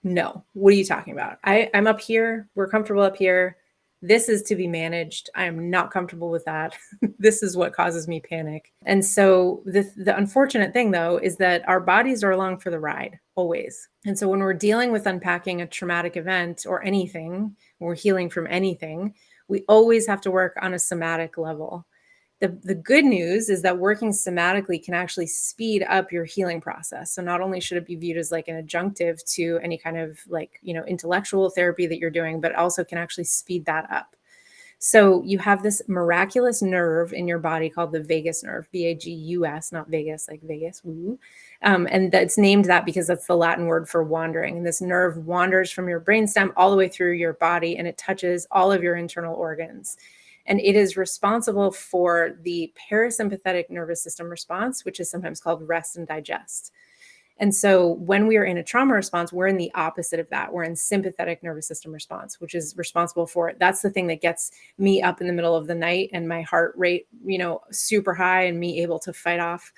no, what are you talking about? I'm up here. We're comfortable up here. This is to be managed. I am not comfortable with that. This is what causes me panic. And so the unfortunate thing though is that our bodies are along for the ride always. And so when we're dealing with unpacking a traumatic event or anything, when we're healing from anything, we always have to work on a somatic level. The good news is that working somatically can actually speed up your healing process. So not only should it be viewed as like an adjunctive to any kind of like, intellectual therapy that you're doing, but also can actually speed that up. So you have this miraculous nerve in your body called the vagus nerve, vagus, not Vegas, like Vegas. Woo. And that's named that because that's the Latin word for wandering. And this nerve wanders from your brainstem all the way through your body, and it touches all of your internal organs. And it is responsible for the parasympathetic nervous system response, which is sometimes called rest and digest. And so when we are in a trauma response, we're in the opposite of that. We're in sympathetic nervous system response, which is responsible for it. That's the thing that gets me up in the middle of the night and my heart rate, super high, and me able to fight off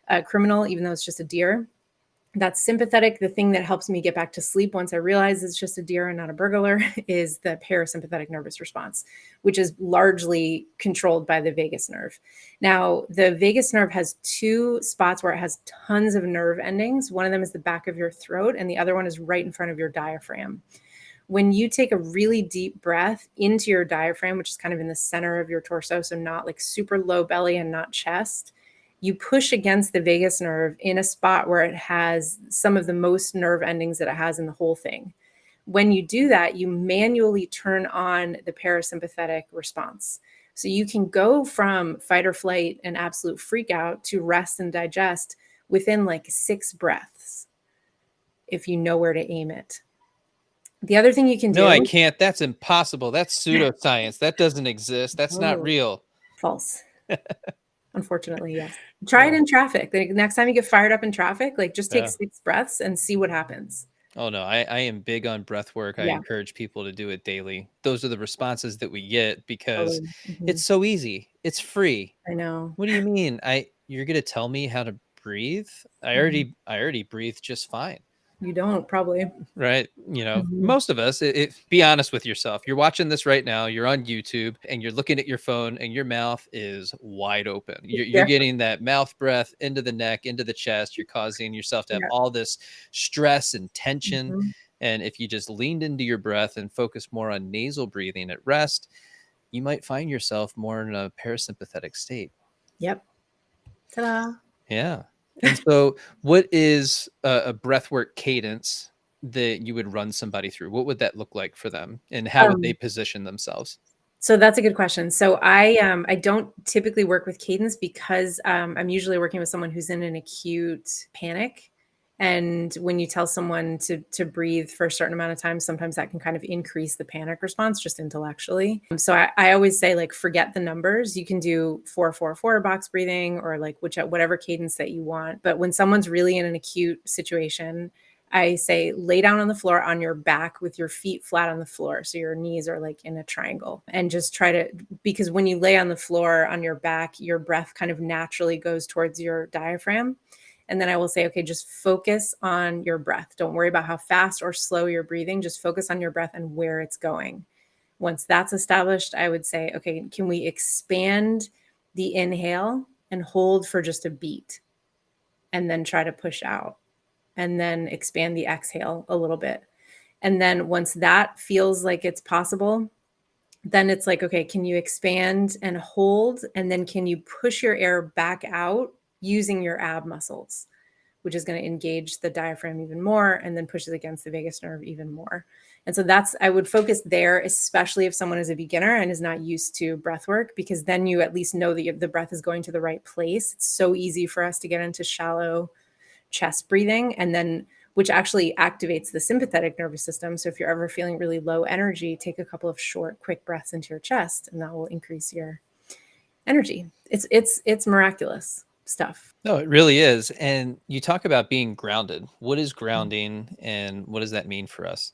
a criminal, even though it's just a deer. That's sympathetic. The thing that helps me get back to sleep once I realize it's just a deer and not a burglar is the parasympathetic nervous response, which is largely controlled by the vagus nerve. Now, the vagus nerve has two spots where it has tons of nerve endings. One of them is the back of your throat, and the other one is right in front of your diaphragm. When you take a really deep breath into your diaphragm, which is kind of in the center of your torso, so not like super low belly and not chest, you push against the vagus nerve in a spot where it has some of the most nerve endings that it has in the whole thing. When you do that, you manually turn on the parasympathetic response. So you can go from fight or flight and absolute freak out to rest and digest within like 6 breaths if you know where to aim it. The other thing you can No, I do, can't. That's impossible. That's pseudoscience. That doesn't exist. That's not oh, real. false. Unfortunately, yes. Try it Oh, in traffic. The next time you get fired up in traffic, like just take yeah. 6 breaths and see what happens. Oh no, I am big on breath work. I Yeah, encourage people to do it daily. Those are the responses that we get because totally. it's so easy. It's free. I know. What do you mean? You're gonna tell me how to breathe? Mhm. I already breathe just fine. You don't probably. Right? Mhm. Most of us, be honest with yourself. You're watching this right now, you're on YouTube and you're looking at your phone and your mouth is wide open. You're Yeah, getting that mouth breath into the neck, into the chest. You're causing yourself to have yeah. all this stress and tension. Mhm. And if you just leaned into your breath and focus more on nasal breathing at rest, you might find yourself more in a parasympathetic state. Yep. Ta-da. Yeah. And so, what is a breathwork cadence that you would run somebody through? What would that look like for them, and how would they Um, position themselves? so that's a good question. So I don't typically work with cadence because I'm usually working with someone who's in an acute panic. And when you tell someone to breathe for a certain amount of time, sometimes that can kind of increase the panic response just intellectually. So I always say like forget the numbers. You can do 4-4-4 box breathing or like whatever cadence that you want. But when someone's really in an acute situation, I say lay down on the floor on your back with your feet flat on the floor. So your knees are like in a triangle, and just try to, because when you lay on the floor on your back, your breath kind of naturally goes towards your diaphragm. And then I will say, okay, just focus on your breath. Don't worry about how fast or slow you're breathing. Just focus on your breath and where it's going. Once that's established, I would say, okay, can we expand the inhale and hold for just a beat and then try to push out, and then expand the exhale a little bit. And then once that feels like it's possible, then it's like, okay, can you expand and hold? And then can you push your air back out using your ab muscles, which is going to engage the diaphragm even more and then pushes against the vagus nerve even more. And so that's, I would focus there, especially if someone is a beginner and is not used to breath work, because then you at least know that the breath is going to the right place. It's so easy for us to get into shallow chest breathing, and then which actually activates the sympathetic nervous system. So if you're ever feeling really low energy, take a couple of short, quick breaths into your chest, and that will increase your energy. It's miraculous stuff. No, it really is. And you talk about being grounded. What is grounding and what does that mean for us?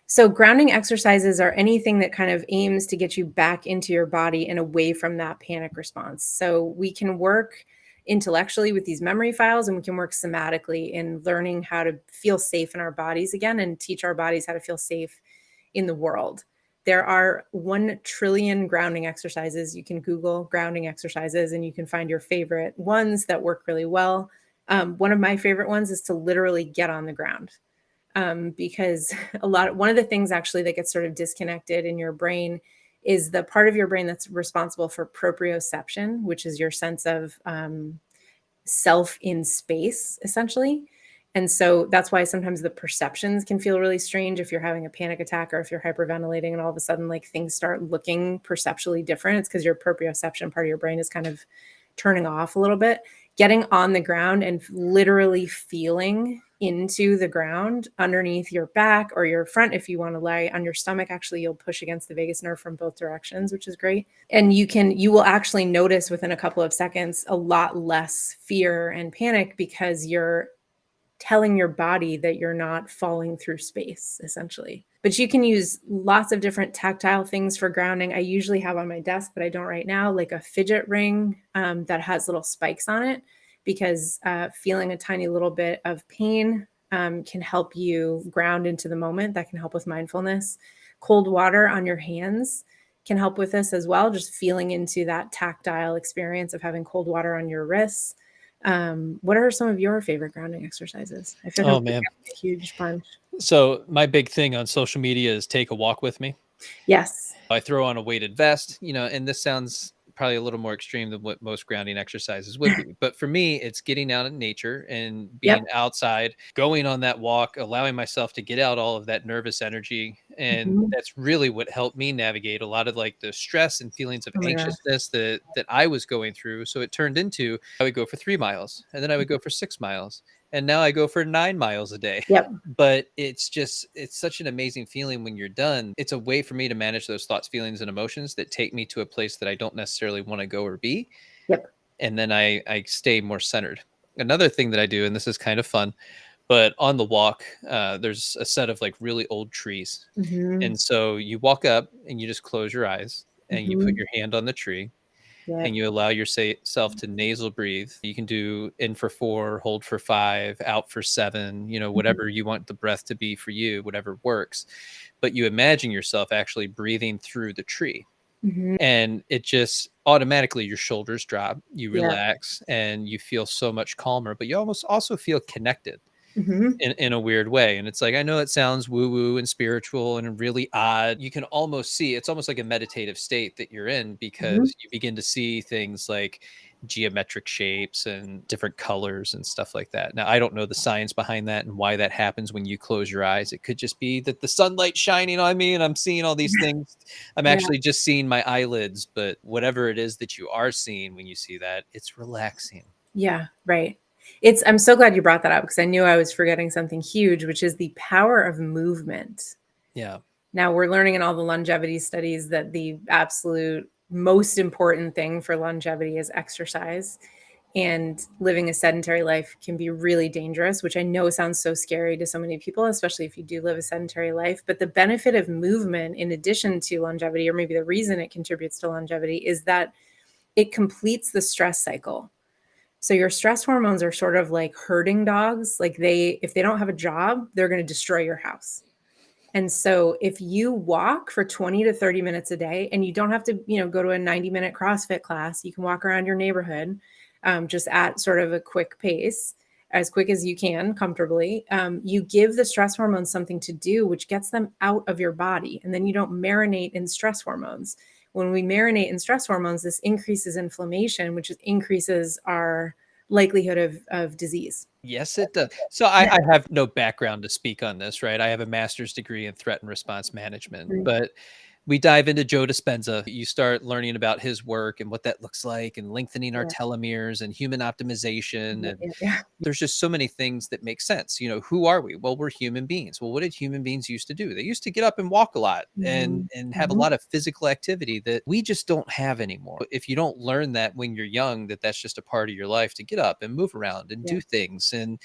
So grounding exercises are anything that kind of aims to get you back into your body and away from that panic response. So we can work intellectually with these memory files, and we can work somatically in learning how to feel safe in our bodies again and teach our bodies how to feel safe in the world. There are 1 trillion grounding exercises. You can Google grounding exercises and you can find your favorite ones that work really well. One of my favorite ones is to literally get on the ground. Because one of the things actually that gets sort of disconnected in your brain is the part of your brain that's responsible for proprioception, which is your sense of self in space, essentially. And so that's why sometimes the perceptions can feel really strange if you're having a panic attack or if you're hyperventilating and all of a sudden like things start looking perceptually different. It's because your proprioception part of your brain is kind of turning off a little bit. Getting on the ground and literally feeling into the ground underneath your back or your front. If you want to lie on your stomach, actually you'll push against the vagus nerve from both directions, which is great. And you will actually notice within a couple of seconds a lot less fear and panic, because you're telling your body that you're not falling through space, essentially. But you can use lots of different tactile things for grounding. I usually have on my desk, but I don't right now, like a fidget ring that has little spikes on it, because feeling a tiny little bit of pain can help you ground into the moment. That can help with mindfulness. Cold water on your hands can help with this as well, just feeling into that tactile experience of having cold water on your wrists. What are some of your favorite grounding exercises? I feel like Oh I'm picking man. up a huge bunch. So my big thing on social media is take a walk with me. Yes. I throw on a weighted vest, and this sounds probably a little more extreme than what most grounding exercises would be. But for me, it's getting out in nature and being Yep. outside, going on that walk, allowing myself to get out all of that nervous energy. And Mhm. that's really what helped me navigate a lot of like the stress and feelings of Oh my gosh. anxiousness that I was going through. So it turned into I would go for 3 miles and then I would go for 6 miles. And now I go for 9 miles a day. Yep. But it's such an amazing feeling when you're done. It's a way for me to manage those thoughts, feelings, and emotions that take me to a place that I don't necessarily want to go or be. Yep. And then I stay more centered. Another thing that I do, and this is kind of fun, but on the walk, there's a set of like really old trees. Mhm. And so you walk up and you just close your eyes and you put Mhm. your hand on the tree and Yep. you allow yourself to nasal breathe. You can do in for 4, hold for 5, out for 7, Mhm. whatever you want the breath to be for you, whatever works. But you imagine yourself actually breathing through the tree. Mhm. And it just automatically your shoulders drop, you Yep. relax, and you feel so much calmer, but you almost also feel connected Mhm. in a weird way. And it's like, I know it sounds woo woo and spiritual and really odd. You can almost see it's almost like a meditative state that you're in Mhm. because you begin to see things like geometric shapes and different colors and stuff like that. Now, I don't know the science behind that and why that happens when you close your eyes. It could just be that the sunlight's shining on me and I'm seeing all these things. I'm Yeah. actually just seeing my eyelids, but whatever it is that you are seeing when you see that, it's relaxing. Yeah. Right. I'm so glad you brought that up, because I knew I was forgetting something huge, which is the power of movement. Yeah. Now we're learning in all the longevity studies that the absolute most important thing for longevity is exercise. And living a sedentary life can be really dangerous, which I know sounds so scary to so many people, especially if you do live a sedentary life. But the benefit of movement, in addition to longevity, or maybe the reason it contributes to longevity, is that it completes the stress cycle. So your stress hormones are sort of like herding dogs. Like if they don't have a job, they're going to destroy your house. And so if you walk for 20 to 30 minutes a day, and you don't have to, go to a 90-minute CrossFit class, you can walk around your neighborhood, just at sort of a quick pace, as quick as you can comfortably. You give the stress hormones something to do, which gets them out of your body. And then you don't marinate in stress hormones. When we marinate in stress hormones, this increases inflammation, which increases our likelihood of disease. Yes, it does. So I have no background to speak on this, right? I have a master's degree in threat and response management, Mm. but we dive into Joe Dispenza. You start learning about his work and what that looks like, and lengthening our Yeah. telomeres and human optimization. Yeah, And yeah, yeah. there's just so many things that make sense. Who are we? Well, we're human beings. Well, what did human beings used to do? They used to get up and walk a lot and Mhm. have a Mhm. lot of physical activity that we just don't have anymore. If you don't learn that when you're young, that's just a part of your life, to get up and move around and Yeah. do things, and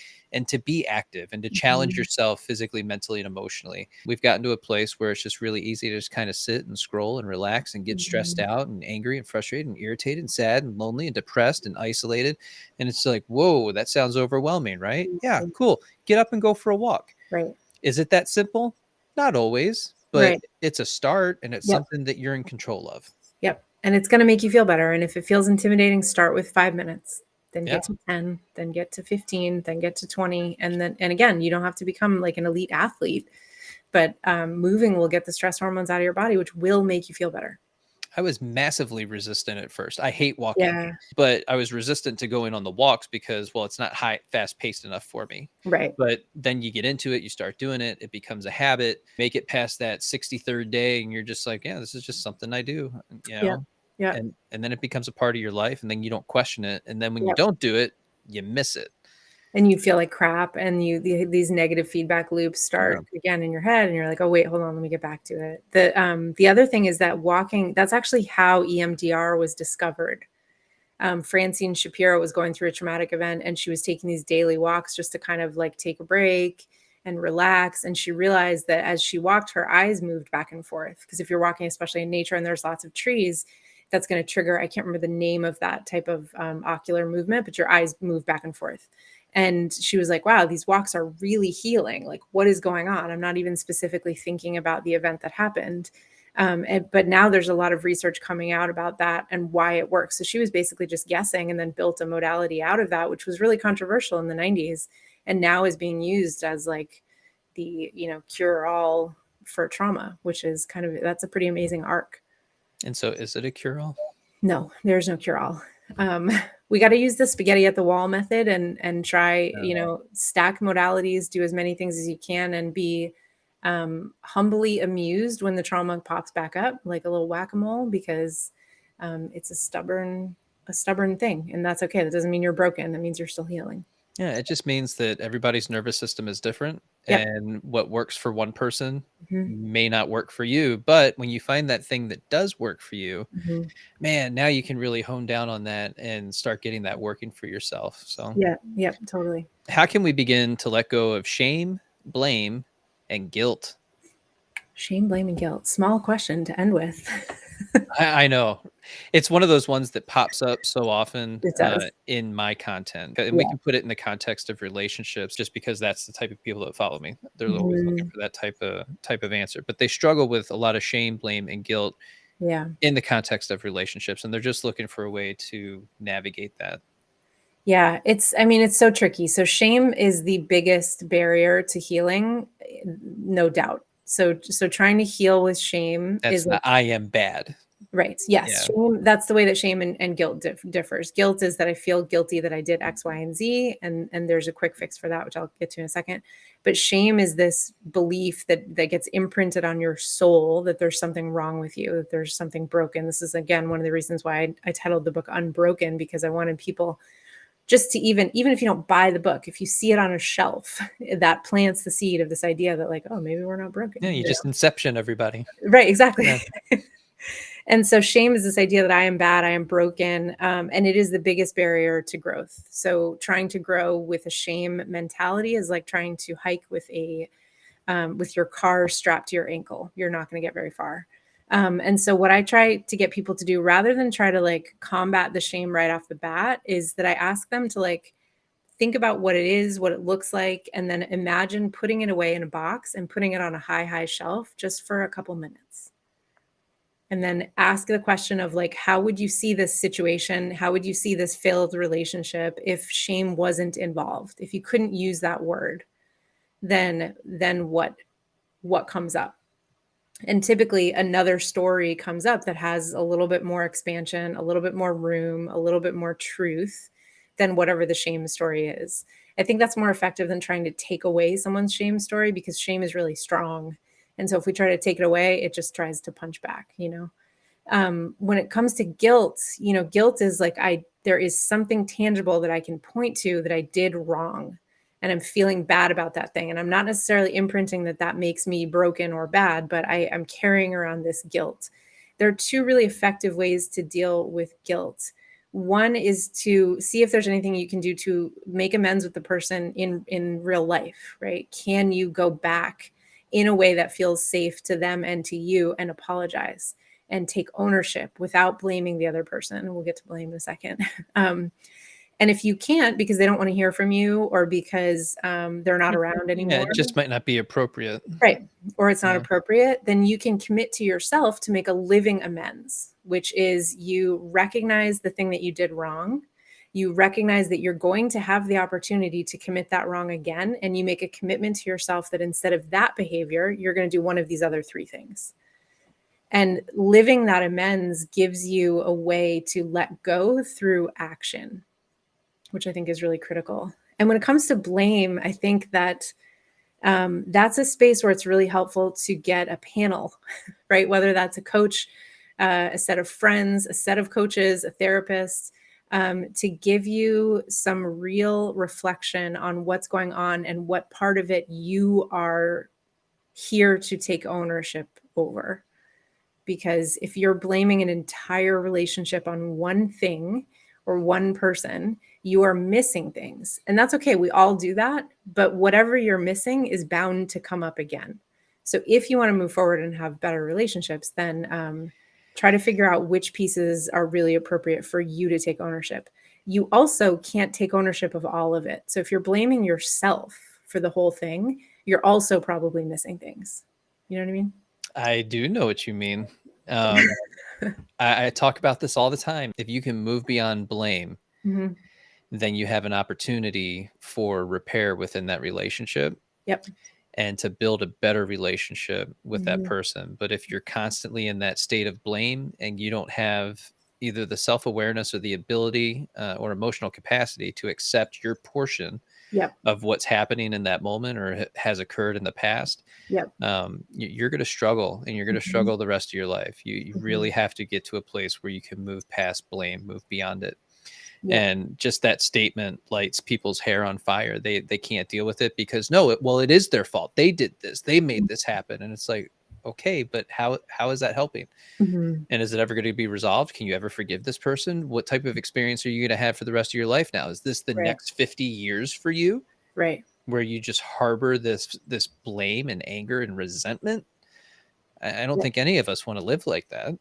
to be active and to challenge Mhm. yourself physically, mentally, and emotionally. We've gotten to a place where it's just really easy to just kind of sit and scroll and relax and get stressed Mhm. out and angry and frustrated and irritated and sad and lonely and depressed and isolated. And it's like, whoa, that sounds overwhelming, right? Yeah, Mhm. cool. Get up and go for a walk. Right. Is it that simple? Not always, but Right. it's a start, and it's Yep. something that you're in control of. Yep. And it's gonna make you feel better, and if it feels intimidating, start with 5 minutes, then Yeah. get to 10, then get to 15, then get to 20, and again, you don't have to become like an elite athlete, but, moving will get the stress hormones out of your body, which will make you feel better. I was massively resistant at first. I hate walking, Yeah. but I was resistant to going on the walks because, well, it's not fast paced enough for me. Right. But then you get into it, you start doing it, it becomes a habit. Make it past that 63rd day, and you're just like, yeah, this is just something I do, Yep. Yep. and then it becomes a part of your life, and then you don't question it. And then when you Yep. don't do it, you miss it. And you feel like crap, and these negative feedback loops Yeah. start again in your head, and you're like, oh wait, hold on, let me get back to it. The other thing is that walking, that's actually how EMDR was discovered. Francine Shapiro was going through a traumatic event, and she was taking these daily walks just to kind of like take a break and relax. And she realized that as she walked, her eyes moved back and forth. Because if you're walking, especially in nature and there's lots of trees, that's going to trigger, I can't remember the name of that type of ocular movement, but your eyes move back and forth. And she was like, wow, these walks are really healing. Like, what is going on? I'm not even specifically thinking about the event that happened. But now there's a lot of research coming out about that and why it works. So she was basically just guessing and then built a modality out of that, which was really controversial in the 90s and now is being used as like the, cure all for trauma, which is that's a pretty amazing arc. And so, is it a cure all? No, there's no cure all. Um, we got to use the spaghetti at the wall method and try, stack modalities, do as many things as you can, and be humbly amused when the trauma pops back up, like a little whack-a-mole, because it's a stubborn thing, and that's okay. That doesn't mean you're broken. That means you're still healing. Yeah, it just means that everybody's nervous system is different, Yep. and what works for one person Hmm. may not work for you. But when you find that thing that does work for you, Hmm. man, now you can really hone down on that and start getting that working for yourself. So, Yeah. Yep. Totally. how can we begin to let go of shame, blame, and guilt? Shame, blame, and guilt. Small question to end with. I know. It's one of those ones that pops up so often It does. in my content. And we Yeah. can put it in the context of relationships just because that's the type of people that follow me. They're always looking Mhm. for that type of answer. But they struggle with a lot of shame, blame, and guilt Yeah. in the context of relationships. And they're just looking for a way to navigate that. Yeah, it's so tricky. So shame is the biggest barrier to healing, no doubt. So trying to heal with shame That's is the like, I am bad. right. Yes, Yeah. shame, that's the way that shame and guilt differs. Guilt is that I feel guilty that I did X, Y, and Z, and there's a quick fix for that, which I'll get to in a second. But shame is this belief that gets imprinted on your soul that there's something wrong with you, that there's something broken. This is again one of the reasons why I titled the book Unbroken, because I wanted people just to, even if you don't buy the book, if you see it on a shelf, that plants the seed of this idea that like, oh, maybe we're not Yeah. broken, You just inception everybody. right, exactly. Yeah. And so shame is this idea that I am bad, I am broken, and it is the biggest barrier to growth. So trying to grow with a shame mentality is like trying to hike with your car strapped to your ankle. You're not going to get very far. And so what I try to get people to do, rather than try to like combat the shame right off the bat, is that I ask them to like think about what it is, what it looks like, and then imagine putting it away in a box and putting it on a high shelf just for a couple minutes. And then ask the question of like, how would you see this situation? How would you see this failed relationship if shame wasn't involved? If you couldn't use that word, then what comes up? And typically another story comes up that has a little bit more expansion, a little bit more room, a little bit more truth than whatever the shame story is. I think that's more effective than trying to take away someone's shame story, because shame is really strong. And so if we try to take it away, it just tries to punch back, you know? When it comes to guilt, you know, guilt is like, there is something tangible that I can point to that I did wrong, and I'm feeling bad about that thing. And I'm not necessarily imprinting that that makes me broken or bad, but I'm carrying around this guilt. There are two really effective ways to deal with guilt. One is to see if there's anything you can do to make amends with the person in real life, right? Can you go back in a way that feels safe to them and to you and apologize and take ownership without blaming the other person? We'll get to blame in a second. And if you can't, because they don't want to hear from you, or because they're not around anymore, Yeah, it just might not be appropriate. right? Or it's not Yeah. appropriate, then you can commit to yourself to make a living amends, which is you recognize the thing that you did wrong. You recognize that you're going to have the opportunity to commit that wrong again. And you make a commitment to yourself that instead of that behavior, you're going to do one of these other three things. And living that amends gives you a way to let go through action, which I think is really critical. And when it comes to blame, I think that that's a space where it's really helpful to get a panel, right? Whether that's a coach, a set of friends, a set of coaches, a therapist, to give you some real reflection on what's going on and what part of it you are here to take ownership over. Because if you're blaming an entire relationship on one thing or one person, you are missing things. And that's okay. We all do that. But whatever you're missing is bound to come up again. So if you want to move forward and have better relationships, then try to figure out which pieces are really appropriate for you to take ownership. You also can't take ownership of all of it. So if you're blaming yourself for the whole thing, you're also probably missing things. You know what I mean? I do know what you mean. I talk about this all the time. If you can move beyond blame, Mm-hmm. then you have an opportunity for repair within that relationship. Yep. And to build a better relationship with that Mm-hmm. person. But if you're constantly in that state of blame and you don't have either the self-awareness or the ability or emotional capacity to accept your portion Yep. of what's happening in that moment or has occurred in the past, Yep. you're going to struggle, and you're going to Mm-hmm. struggle the rest of your life. You Mm-hmm. really have to get to a place where you can move past blame, move beyond it. Yep. And just that statement lights people's hair on fire. They can't deal with it because it is their fault. They did this. They made this happen. And it's like, okay, but how is that helping? Mm-hmm. And is it ever going to be resolved? Can you ever forgive this person? What type of experience are you going to have for the rest of your life now? Is this the Right. next 50 years for you? Right. Where you just harbor this blame and anger and resentment? I don't Yep. think any of us want to live like that.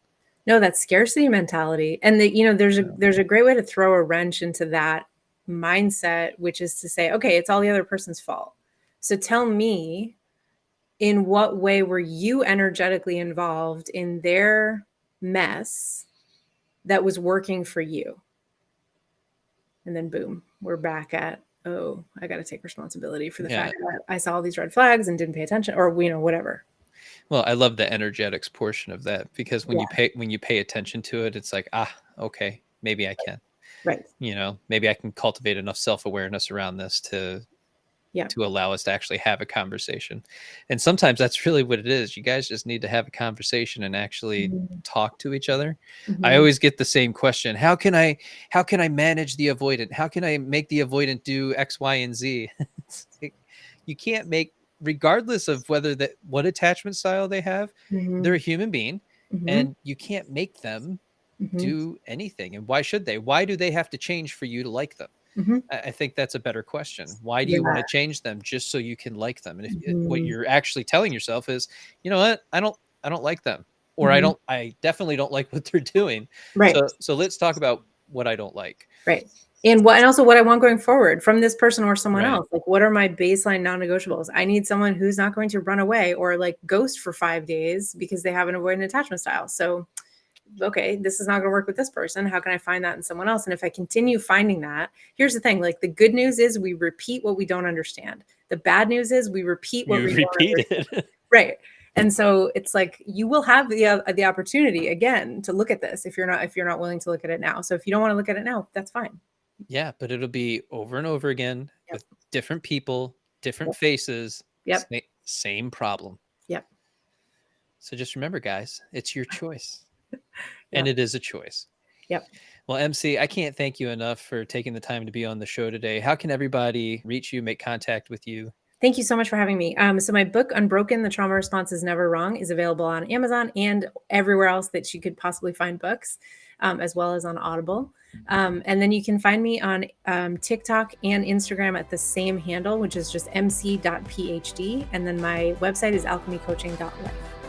No, that's scarcity mentality. And there's a great way to throw a wrench into that mindset, which is to say, okay, it's all the other person's fault. So tell me, in what way were you energetically involved in their mess that was working for you? And then boom, we're back at, oh, I got to take responsibility for the fact that I saw all these red flags and didn't pay attention, or whatever. Well, I love the energetics portion of that, because when you pay attention to it, it's like, okay, maybe I can. Right. Maybe I can cultivate enough self-awareness around this to allow us to actually have a conversation. And sometimes that's really what it is. You guys just need to have a conversation and actually talk to each other. Mm-hmm. I always get the same question. How can I manage the avoidant? How can I make the avoidant do X, Y, and Z? You can't make, regardless of what attachment style they have, they're a human being. and you can't make them Mm-hmm. do anything. And why should they? Why do they have to change for you to like them? Mm-hmm. I think that's a better question. Why do you want Yeah. to change them just so you can like them? And if what Mm-hmm. you're actually telling yourself is, you know what, I don't like them, or Mm-hmm. I definitely don't like what they're doing. Right. So let's talk about what I don't like. Right. And also what I want going forward from this person or someone Right. else. Like, what are my baseline non-negotiables? I need someone who's not going to run away or like ghost for 5 days because they have an avoidant attachment style. So, okay, this is not going to work with this person. How can I find that in someone else? And if I continue finding that, here's the thing, like the good news is we repeat what we don't understand. The bad news is we repeat what You we don't repeat understand. it. Right. And so it's like you will have the opportunity again to look at this if you're not willing to look at it now. So if you don't want to look at it now, that's fine. Yeah, but it'll be over and over again Yep. with different people, different Yep. faces, Yep. same problem. Yep. So just remember, guys, it's your choice. And Yep. it is a choice. Yep. Well, MC, I can't thank you enough for taking the time to be on the show today. How can everybody reach you, make contact with you? Thank you so much for having me. So my book, Unbroken, The Trauma Response is Never Wrong, is available on Amazon and everywhere else that you could possibly find books, as well as on Audible. And then you can find me on TikTok and Instagram at the same handle, which is just mc.phd. And then my website is alchemycoaching.life.